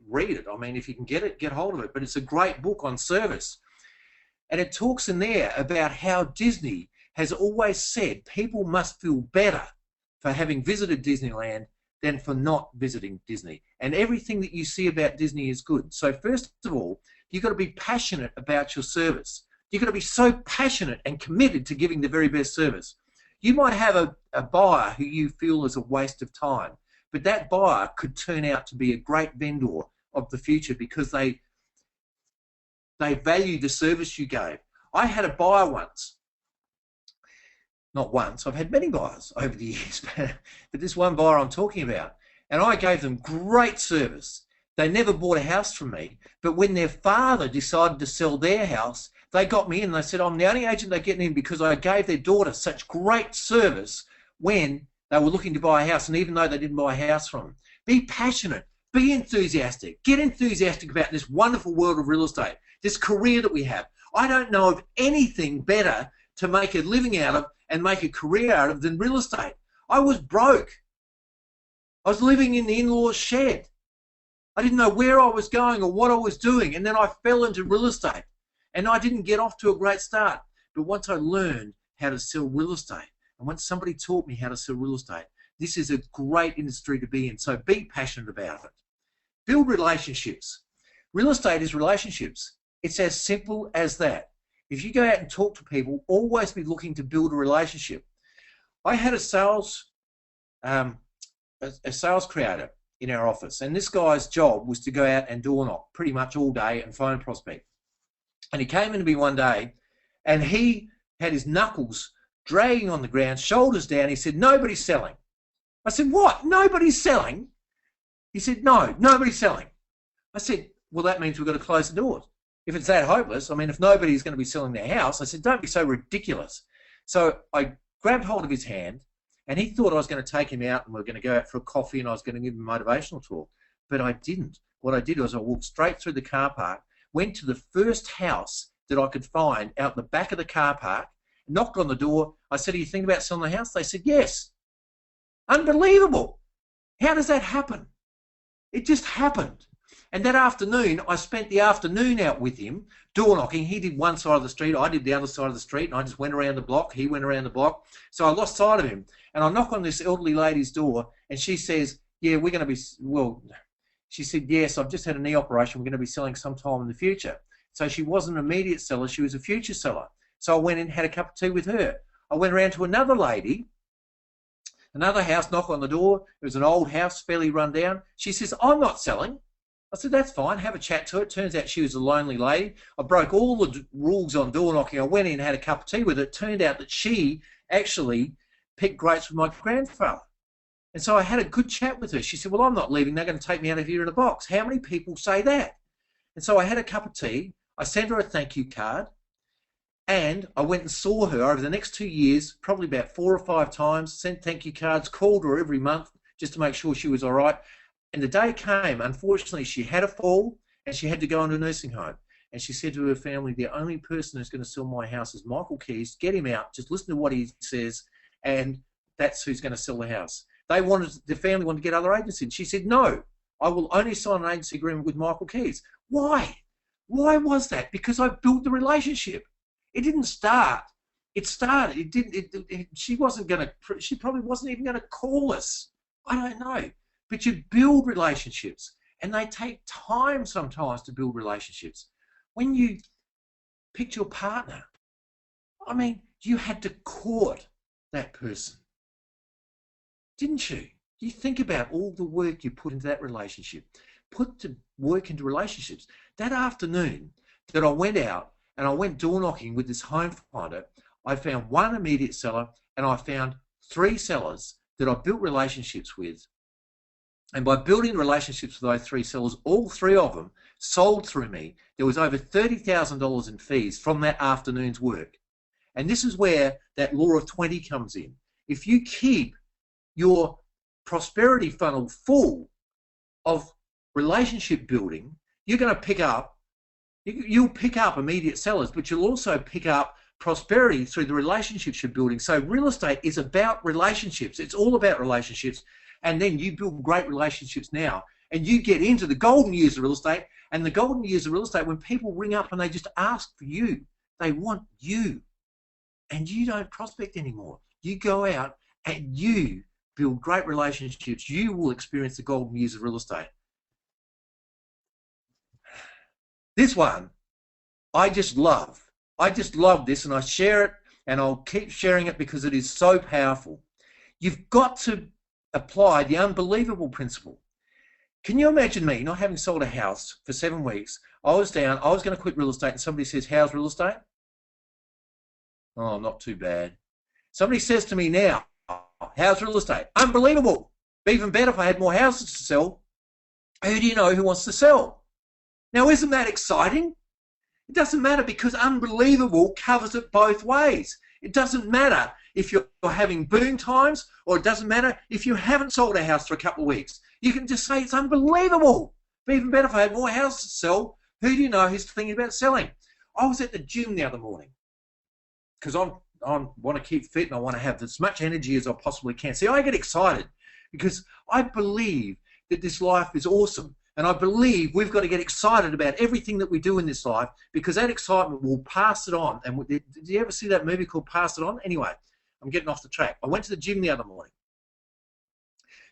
read it. I mean, if you can get it, get hold of it. But it's a great book on service. And it talks in there about how Disney has always said people must feel better for having visited Disneyland than for not visiting Disney. And everything that you see about Disney is good. So first of all, you've got to be passionate about your service. You've got to be so passionate and committed to giving the very best service. You might have a buyer who you feel is a waste of time, but that buyer could turn out to be a great vendor of the future because they value the service you gave. I had a buyer once. Not once, I've had many buyers over the years, but this one buyer I'm talking about, and I gave them great service. They never bought a house from me, but when their father decided to sell their house, they got me in and they said, I'm the only agent they're getting in because I gave their daughter such great service when they were looking to buy a house, and even though they didn't buy a house from them. Be passionate, be enthusiastic, get enthusiastic about this wonderful world of real estate, this career that we have. I don't know of anything better to make a living out of and make a career out of than real estate. I was broke. I was living in the in-laws shed. I didn't know where I was going or what I was doing, and then I fell into real estate. And I didn't get off to a great start. But once I learned how to sell real estate, and once somebody taught me how to sell real estate, this is a great industry to be in. So be passionate about it. Build relationships. Real estate is relationships. It's as simple as that. If you go out and talk to people, always be looking to build a relationship. I had a sales creator in our office, and this guy's job was to go out and door knock pretty much all day and phone prospect. And he came into me one day, and he had his knuckles dragging on the ground, shoulders down. He said, nobody's selling. I said, what? Nobody's selling? He said, no, nobody's selling. I said, well, that means we've got to close the doors. If it's that hopeless, I mean, if nobody's going to be selling their house, I said, don't be so ridiculous. So I grabbed hold of his hand, and he thought I was going to take him out and we were going to go out for a coffee and I was going to give him a motivational talk. But I didn't. What I did was I walked straight through the car park, went to the first house that I could find out the back of the car park, knocked on the door. I said, are you thinking about selling the house? They said, yes. Unbelievable. How does that happen? It just happened. And that afternoon, I spent the afternoon out with him, door knocking. He did one side of the street, I did the other side of the street, and I just went around the block, he went around the block. So I lost sight of him. And I knock on this elderly lady's door, and she says, yeah, we're going to be, well, she said, yes, I've just had a knee operation, we're going to be selling sometime in the future. So she wasn't an immediate seller, she was a future seller. So I went in and had a cup of tea with her. I went around to another lady, another house, knock on the door. It was an old house, fairly run down. She says, I'm not selling. I said, that's fine, have a chat to her. Turns out she was a lonely lady. I broke all the rules on door knocking. I went in and had a cup of tea with her. It turned out that she actually picked grapes with my grandfather. And so I had a good chat with her. She said, well, I'm not leaving. They're going to take me out of here in a box. How many people say that? And so I had a cup of tea. I sent her a thank you card. And I went and saw her over the next 2 years, probably about 4 or 5 times, sent thank you cards, called her every month just to make sure she was all right. And the day came, unfortunately, she had a fall and she had to go into a nursing home. And she said to her family, the only person who's going to sell my house is Michael Kies. Get him out. Just listen to what he says, and that's who's going to sell the house. The family wanted to get other agents in. She said, no, I will only sign an agency agreement with Michael Kies. Why? Why was that? Because I built the relationship. It didn't start. It started. It didn't. She wasn't going to. She probably wasn't even going to call us. I don't know. But you build relationships, and they take time sometimes to build relationships. When you picked your partner, I mean, you had to court that person, didn't you? You think about all the work you put into that relationship. Put to work into relationships. That afternoon that I went out and I went door knocking with this home finder, I found one immediate seller and I found 3 sellers that I built relationships with. And by building relationships with those 3 sellers, all 3 of them sold through me. There was over $30,000 in fees from that afternoon's work. And this is where that law of 20 comes in. If you keep your prosperity funnel full of relationship building, you're going to pick up, you'll pick up immediate sellers, but you'll also pick up prosperity through the relationships you're building. So real estate is about relationships. It's all about relationships. And then you build great relationships now, and you get into the golden years of real estate. And the golden years of real estate, when people ring up and they just ask for you, they want you, and you don't prospect anymore. You go out and you build great relationships. You will experience the golden years of real estate. This one, I just love. I just love this, and I share it, and I'll keep sharing it because it is so powerful. You've got to apply the unbelievable principle. Can you imagine me not having sold a house for 7 weeks? I was down, I was going to quit real estate, and somebody says, how's real estate? Oh, not too bad. Somebody says to me now, how's real estate? Unbelievable. Even better if I had more houses to sell. Who do you know who wants to sell? Now, isn't that exciting? It doesn't matter, because unbelievable covers it both ways. It doesn't matter if you're having boom times, or it doesn't matter if you haven't sold a house for a couple of weeks. You can just say it's unbelievable. But even better if I had more houses to sell. Who do you know who's thinking about selling? I was at the gym the other morning because I want to keep fit and I want to have as much energy as I possibly can. See, I get excited because I believe that this life is awesome. And I believe we've got to get excited about everything that we do in this life, because that excitement will pass it on. And did you ever see that movie called Pass It On? Anyway, I'm getting off the track. I went to the gym the other morning.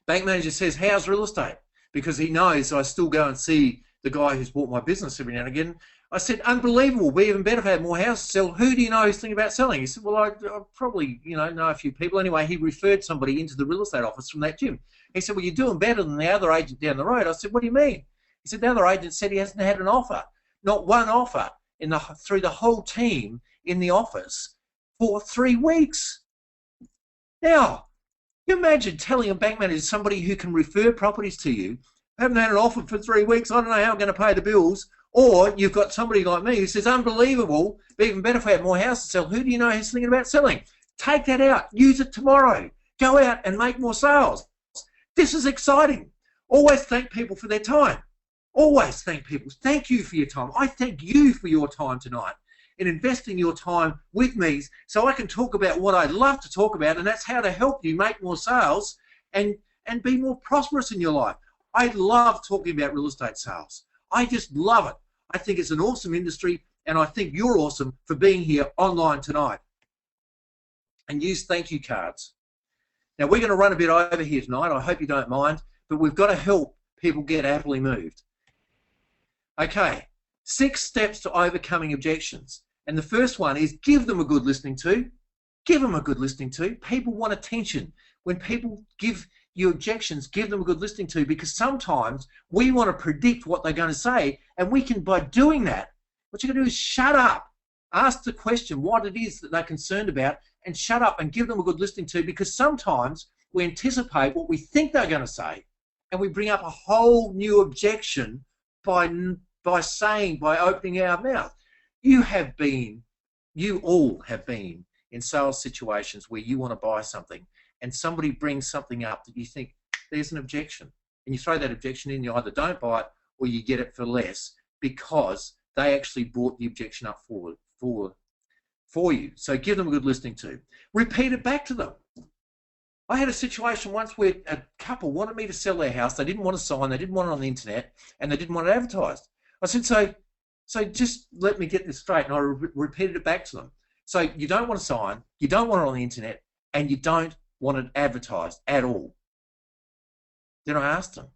Bank manager says, how's real estate? Because he knows I still go and see the guy who's bought my business every now and again. I said, unbelievable. We'd be even better if I had more houses to sell. Who do you know who's thinking about selling? He said, well, I probably know a few people. Anyway, he referred somebody into the real estate office from that gym. He said, well, you're doing better than the other agent down the road. I said, what do you mean? He said, the other agent said he hasn't had an offer, not one offer through the whole team in the office for 3 weeks. Now, you imagine telling a bank manager, somebody who can refer properties to you, haven't had an offer for 3 weeks, I don't know how I'm going to pay the bills. Or you've got somebody like me who says, unbelievable, but even better if I had more houses to sell. Who do you know who's thinking about selling? Take that out. Use it tomorrow. Go out and make more sales. This is exciting. Always thank people for their time. Always thank people. Thank you for your time. I thank you for your time tonight in investing your time with me so I can talk about what I love to talk about, and that's how to help you make more sales and be more prosperous in your life. I love talking about real estate sales. I just love it. I think it's an awesome industry, and I think you're awesome for being here online tonight. And use thank you cards. Now, we're going to run a bit over here tonight. I hope you don't mind, but we've got to help people get happily moved. Okay, 6 steps to overcoming objections. And the first one is give them a good listening to. Give them a good listening to. People want attention. When people give you objections, give them a good listening to, because sometimes we want to predict what they're going to say, and we can, by doing that, what you're going to do is shut up. Ask the question what it is that they're concerned about, and shut up and give them a good listening to, because sometimes we anticipate what we think they're going to say, and we bring up a whole new objection by opening our mouth. You have been You all have been in sales situations where you want to buy something and somebody brings something up that you think there's an objection, and you throw that objection in. You either don't buy it or you get it for less because they actually brought the objection up for you. So give them a good listening to. Repeat it back to them. I had a situation once where a couple wanted me to sell their house. They didn't want to sign, they didn't want it on the internet, and they didn't want it advertised. I said, so just let me get this straight, and I repeated it back to them. So you don't want to sign, you don't want it on the internet, and you don't want it advertised at all. Then I asked them,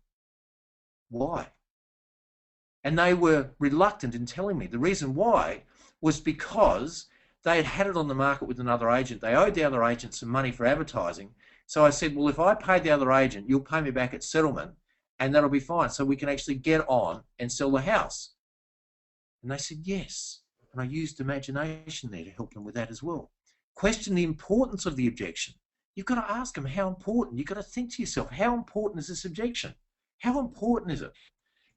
why? And they were reluctant in telling me. The reason why was because they had it on the market with another agent. They owed the other agent some money for advertising. So I said, well, if I pay the other agent, you'll pay me back at settlement, and that'll be fine. So we can actually get on and sell the house. And they said, yes. And I used imagination there to help them with that as well. Question the importance of the objection. You've got to ask them how important. You've got to think to yourself, how important is this objection? How important is it?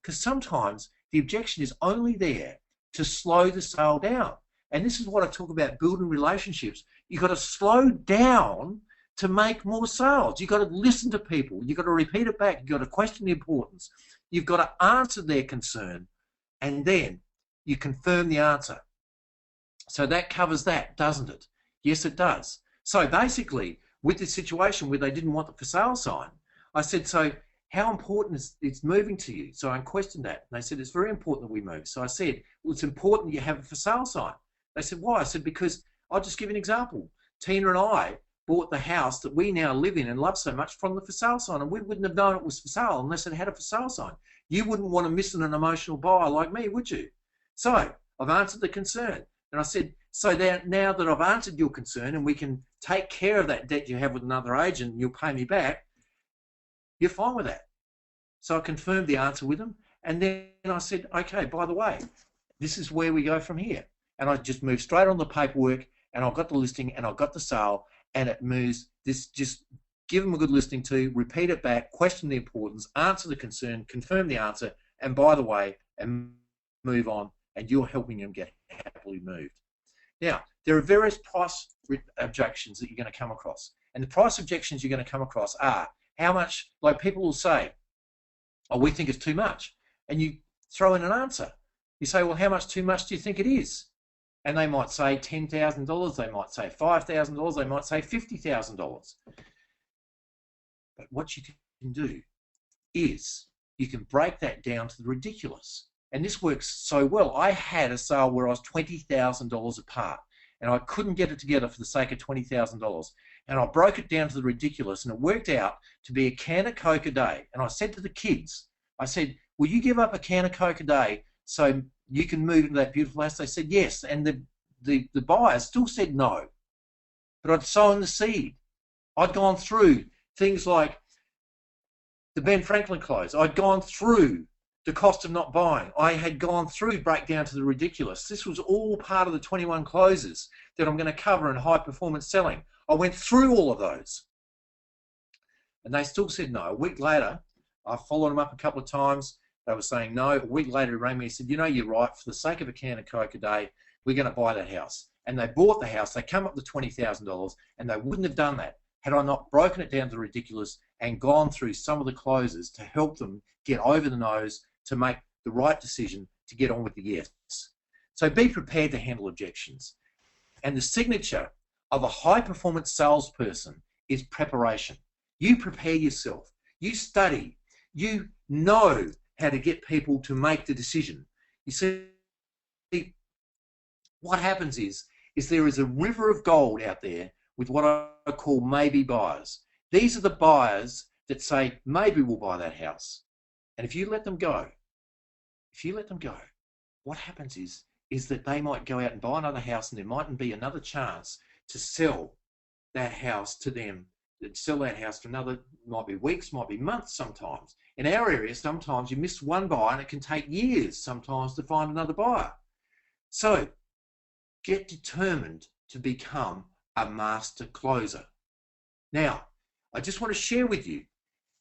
Because sometimes the objection is only there to slow the sale down. And this is what I talk about, building relationships. You've got to slow down to make more sales. You've got to listen to people. You've got to repeat it back. You've got to question the importance. You've got to answer their concern, and then you confirm the answer. So that covers that, doesn't it? Yes, it does. So basically, with this situation where they didn't want the for sale sign, I said, so how important is it's moving to you? So I questioned that. And they said, it's very important that we move. So I said, well, it's important you have a for sale sign. They said, why? I said, because I'll just give you an example. Tina and I bought the house that we now live in and love so much from the for sale sign, and we wouldn't have known it was for sale unless it had a for sale sign. You wouldn't want to miss an emotional buyer like me, would you? So I've answered the concern. And I said, so now that I've answered your concern and we can take care of that debt you have with another agent and you'll pay me back, you're fine with that. So I confirmed the answer with them. And then I said, okay, by the way, this is where we go from here. And I just moved straight on the paperwork, and I got the listing and I got the sale, and it moves. This, just give them a good listening to, repeat it back, question the importance, answer the concern, confirm the answer, and by the way, and move on, and you're helping them get happily moved. Now, there are various price objections that you're going to come across. And the price objections you're going to come across are how much, like people will say, oh, we think it's too much. And you throw in an answer. You say, well, how much too much do you think it is? And they might say $10,000, they might say $5,000, they might say $50,000. But what you can do is you can break that down to the ridiculous. And this works so well. I had a sale where I was $20,000 apart, and I couldn't get it together for the sake of $20,000. And I broke it down to the ridiculous, and it worked out to be a can of Coke a day. And I said to the kids, I said, will you give up a can of Coke a day so you can move into that beautiful house? They said yes. And the buyers still said no. But I'd sown the seed. I'd gone through things like the Ben Franklin close. I'd gone through the cost of not buying. I had gone through breakdown to the ridiculous. This was all part of the 21 closes that I'm going to cover in high performance selling. I went through all of those. And they still said no. A week later, I followed them up a couple of times. They were saying no. A week later, he rang me and said, you know, you're right. For the sake of a can of Coke a day, we're going to buy that house. And they bought the house. They come up with $20,000, and they wouldn't have done that had I not broken it down to the ridiculous and gone through some of the closes to help them get over the nose to make the right decision to get on with the yes. So be prepared to handle objections. And the signature of a high-performance salesperson is preparation. You prepare yourself. You study. You know how to get people to make the decision. You see, what happens is there is a river of gold out there with what I call maybe buyers. These are the buyers that say, maybe we'll buy that house. And if you let them go, what happens is that they might go out and buy another house, and there mightn't be another chance to sell that house to them, sell that house for another, might be weeks, might be months sometimes. In our area, sometimes you miss one buyer and it can take years sometimes to find another buyer. So get determined to become a master closer. Now, I just want to share with you,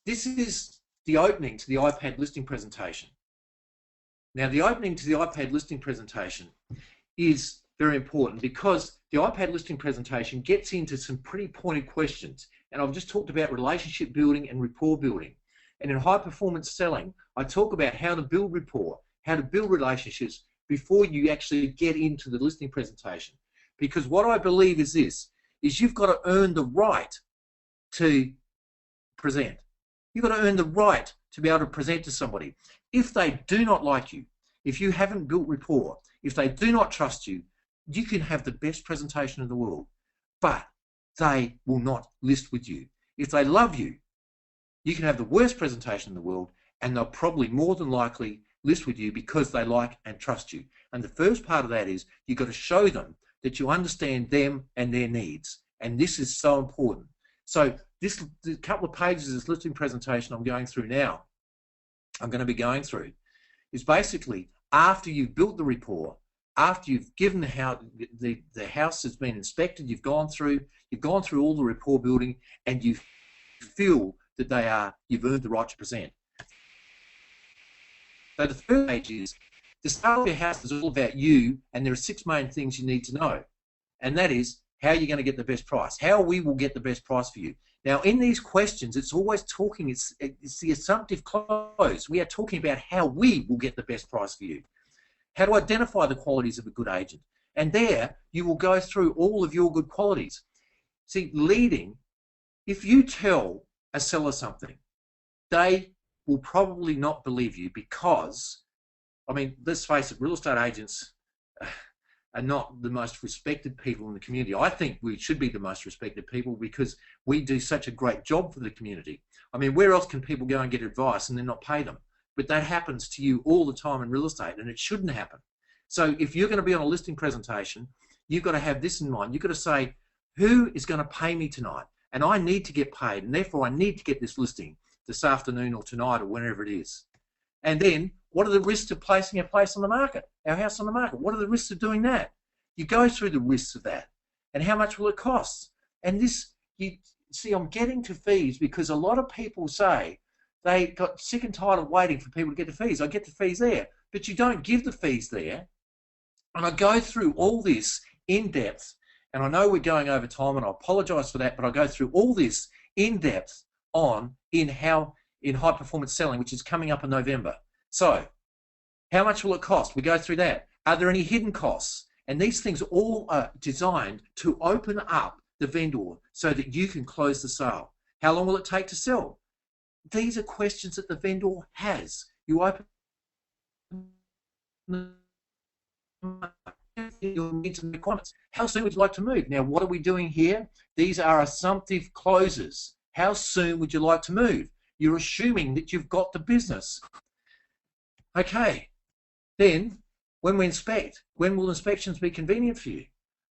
this is the opening to the iPad listing presentation. Now, the opening to the iPad listing presentation is very important, because the iPad listing presentation gets into some pretty pointed questions. And I've just talked about relationship building and rapport building. And in high performance selling, I talk about how to build rapport, how to build relationships before you actually get into the listing presentation. Because what I believe is this, is you've got to earn the right to present. You've got to earn the right to be able to present to somebody. If they do not like you, if you haven't built rapport, if they do not trust you, you can have the best presentation in the world, but they will not list with you. If they love you, you can have the worst presentation in the world, and they'll probably more than likely list with you because they like and trust you. And the first part of that is you've got to show them that you understand them and their needs. And this is so important. So this couple of pages of this listing presentation I'm going through now, I'm going to be going through, is basically after you've built the rapport, after you've given the house has been inspected, you've gone through all the rapport building, and you feel that you've earned the right to present. So the third page is, the sale of your house is all about you, and there are 6 main things you need to know. And that is how you're going to get the best price, how we will get the best price for you. Now, in these questions, it's always talking, it's the assumptive clause. We are talking about how we will get the best price for you. How to identify the qualities of a good agent. And there, you will go through all of your good qualities. See, leading, if you tell a seller something, they will probably not believe you because, I mean, let's face it, real estate agents are not the most respected people in the community. I think we should be the most respected people because we do such a great job for the community. I mean, where else can people go and get advice and then not pay them? But that happens to you all the time in real estate, and it shouldn't happen. So if you're going to be on a listing presentation, you've got to have this in mind. You've got to say, who is going to pay me tonight? And I need to get paid, and therefore I need to get this listing this afternoon or tonight or whenever it is. And then, what are the risks of placing our house on the market? What are the risks of doing that? You go through the risks of that, and how much will it cost? And this, you see, I'm getting to fees because a lot of people say they got sick and tired of waiting for people to get the fees. I get the fees there, but you don't give the fees there. And I go through all this in depth, and I know we're going over time, and I apologise for that, but I go through all this in depth in high performance selling, which is coming up in November. So, how much will it cost? We go through that. Are there any hidden costs? And these things all are designed to open up the vendor so that you can close the sale. How long will it take to sell? These are questions that the vendor has. You open your needs and requirements. How soon would you like to move? Now, what are we doing here? These are assumptive closes. How soon would you like to move? You're assuming that you've got the business. Okay, then when we inspect, when will inspections be convenient for you?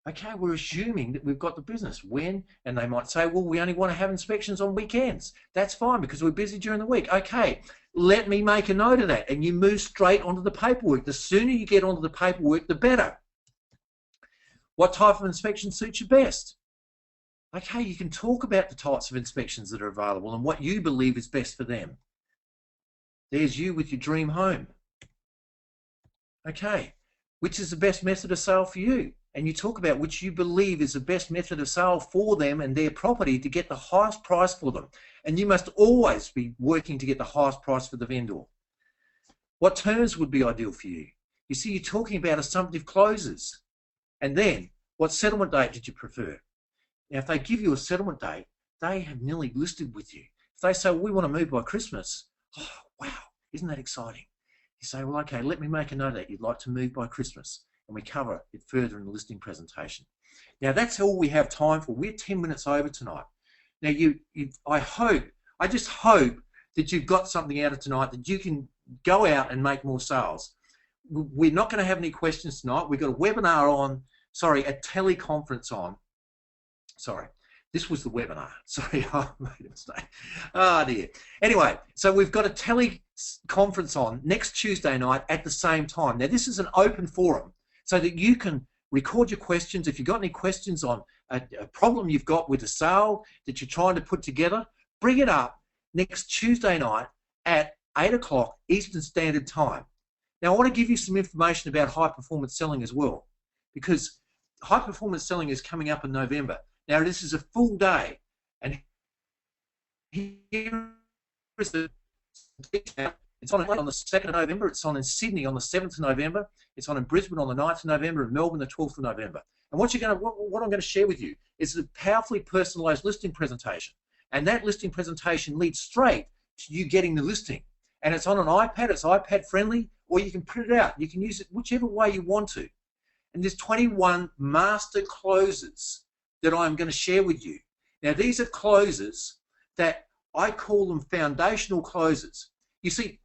Okay, we're assuming that we've got the business. When? And they might say, well, we only want to have inspections on weekends. That's fine because we're busy during the week. Okay, let me make a note of that. And you move straight onto the paperwork. The sooner you get onto the paperwork, the better. What type of inspection suits you best? Okay, you can talk about the types of inspections that are available and what you believe is best for them. There's you with your dream home. Okay, which is the best method of sale for you? And you talk about which you believe is the best method of sale for them and their property to get the highest price for them. And you must always be working to get the highest price for the vendor. What terms would be ideal for you? You see, you're talking about assumptive closes. And then, what settlement date did you prefer? Now, if they give you a settlement date, they have nearly listed with you. If they say, well, we want to move by Christmas, oh, wow, isn't that exciting? You say, well, okay, let me make a note of that. You'd like to move by Christmas. And we cover it further in the listing presentation. Now, that's all we have time for. We're 10 minutes over tonight. Now, I just hope that you've got something out of tonight that you can go out and make more sales. We're not going to have any questions tonight. We've got a webinar on, a teleconference on. Sorry, this was the webinar. Sorry, I made a mistake. Oh dear. Anyway, so we've got a teleconference on next Tuesday night at the same time. Now, this is an open forum so that you can record your questions. If you've got any questions on a problem you've got with a sale that you're trying to put together, bring it up next Tuesday night at 8 o'clock Eastern Standard Time. Now, I want to give you some information about high performance selling as well, because high performance selling is coming up in November. Now this is a full day, and here is the detail. It's on the 2nd of November, it's on in Sydney on the 7th of November, it's on in Brisbane on the 9th of November, and Melbourne the 12th of November. And what I'm going to share with you is a powerfully personalised listing presentation. And that listing presentation leads straight to you getting the listing. And it's on an iPad, it's iPad friendly, or you can print it out. You can use it whichever way you want to. And there's 21 master closes that I'm going to share with you. Now these are closes that I call them foundational closes. You see,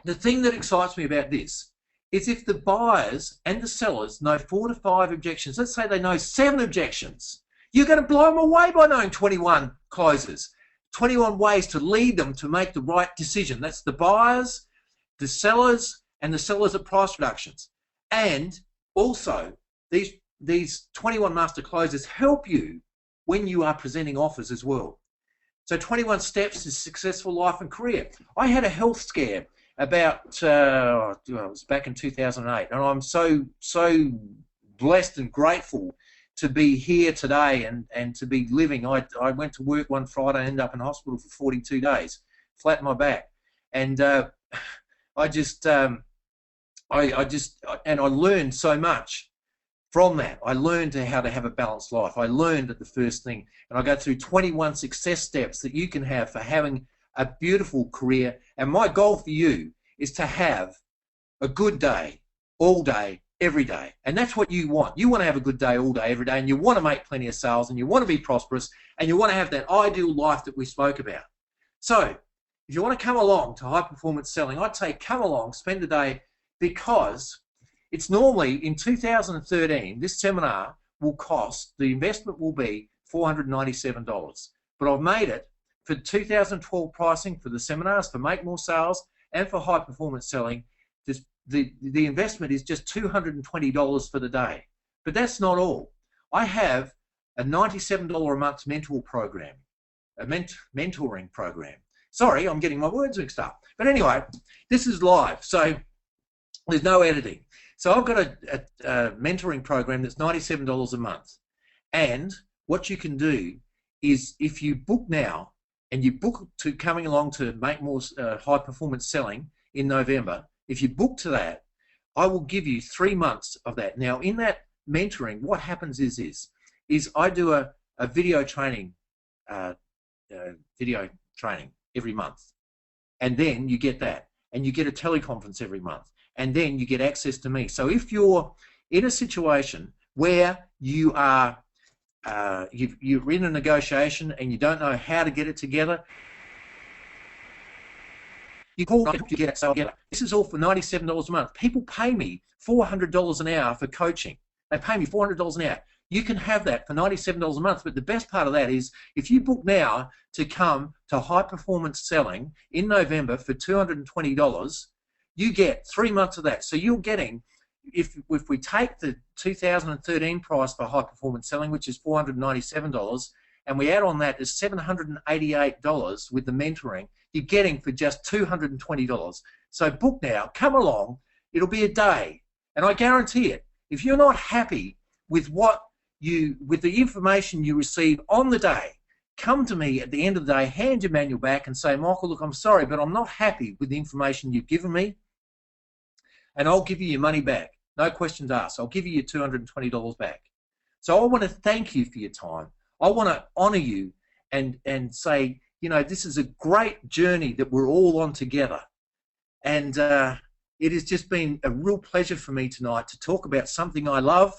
the thing that excites me about this is if the buyers and the sellers know 4 to 5 objections, let's say they know 7 objections, you're going to blow them away by knowing 21 closes, 21 ways to lead them to make the right decision. That's the buyers, the sellers, and the sellers at price reductions. And also, these 21 master closes help you when you are presenting offers as well. So 21 steps to successful life and career. I had a health scare about, it was back in 2008, and I'm so blessed and grateful to be here today and to be living. I went to work one Friday, ended up in hospital for 42 days, flattened my back, and I learned so much from that. I learned how to have a balanced life. I learned at the first thing, and I go through 21 success steps that you can have for having a beautiful career. And my goal for you is to have a good day, all day, every day. And that's what you want. You want to have a good day, all day, every day, and you want to make plenty of sales, and you want to be prosperous, and you want to have that ideal life that we spoke about. So if you want to come along to high performance selling, I'd say come along, spend a day, because it's normally in 2013, this seminar will cost, the investment will be $497. But I've made it for 2012 pricing for the seminars, for Make More Sales, and for high performance selling. The investment is just $220 for the day. But that's not all. I have a $97 a month mentor program, a mentoring program. Sorry, I'm getting my words mixed up. But anyway, this is live, so there's no editing. So I've got a mentoring program that's $97 a month. And what you can do is, if you book now and you book to coming along to Make More High Performance Selling in November, if you book to that, I will give you 3 months of that. Now, in that mentoring, what happens is I do a video training every month. And then you get that. And you get a teleconference every month. And then you get access to me. So if you're in a situation where you are, you're in a negotiation and you don't know how to get it together, you call to get it together. This is all for $97 a month. People pay me $400 an hour for coaching. They pay me $400 an hour. You can have that for $97 a month, but the best part of that is if you book now to come to High Performance Selling in November for $220, you get 3 months of that. So you're getting, if we take the 2013 price for High Performance Selling, which is $497, and we add on that is $788 with the mentoring, you're getting for just $220. So book now, come along, it'll be a day, and I guarantee it. If you're not happy with with the information you receive on the day, come to me at the end of the day, hand your manual back and say, Michael, look, I'm sorry, but I'm not happy with the information you've given me, and I'll give you your money back. No questions asked. I'll give you your $220 back. So I want to thank you for your time. I want to honor you and say, you know, this is a great journey that we're all on together. And it has just been a real pleasure for me tonight to talk about something I love,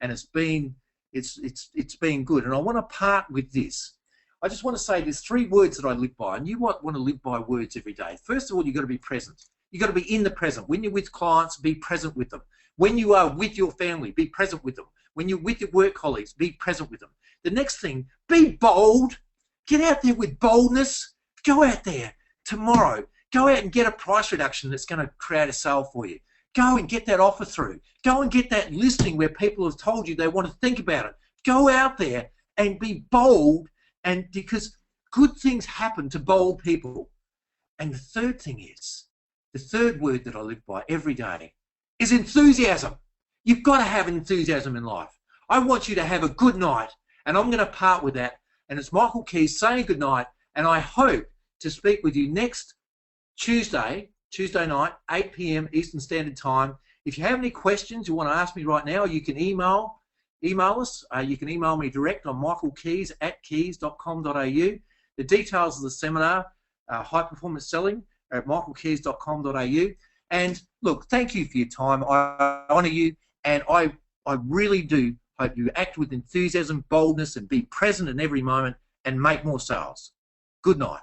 and it's been good. And I want to part with this. I just want to say there's 3 words that I live by, and you want to live by words every day. First of all, you've got to be present. You've got to be in the present. When you're with clients, be present with them. When you are with your family, be present with them. When you're with your work colleagues, be present with them. The next thing, be bold. Get out there with boldness. Go out there tomorrow. Go out and get a price reduction that's going to create a sale for you. Go and get that offer through. Go and get that listing where people have told you they want to think about it. Go out there and be bold, and because good things happen to bold people. And the third thing is, the third word that I live by every day is enthusiasm. You've got to have enthusiasm in life. I want you to have a good night, and I'm going to part with that. And it's Michael Kies saying good night, and I hope to speak with you next Tuesday night, 8 p.m. Eastern Standard Time. If you have any questions you want to ask me right now, you can email us. You can email me direct on michaelkies@kies.com.au. The details of the seminar, High Performance Selling, are at michaelkies.com.au. And look, thank you for your time. I honour you, and I really do hope you act with enthusiasm, boldness, and be present in every moment and make more sales. Good night.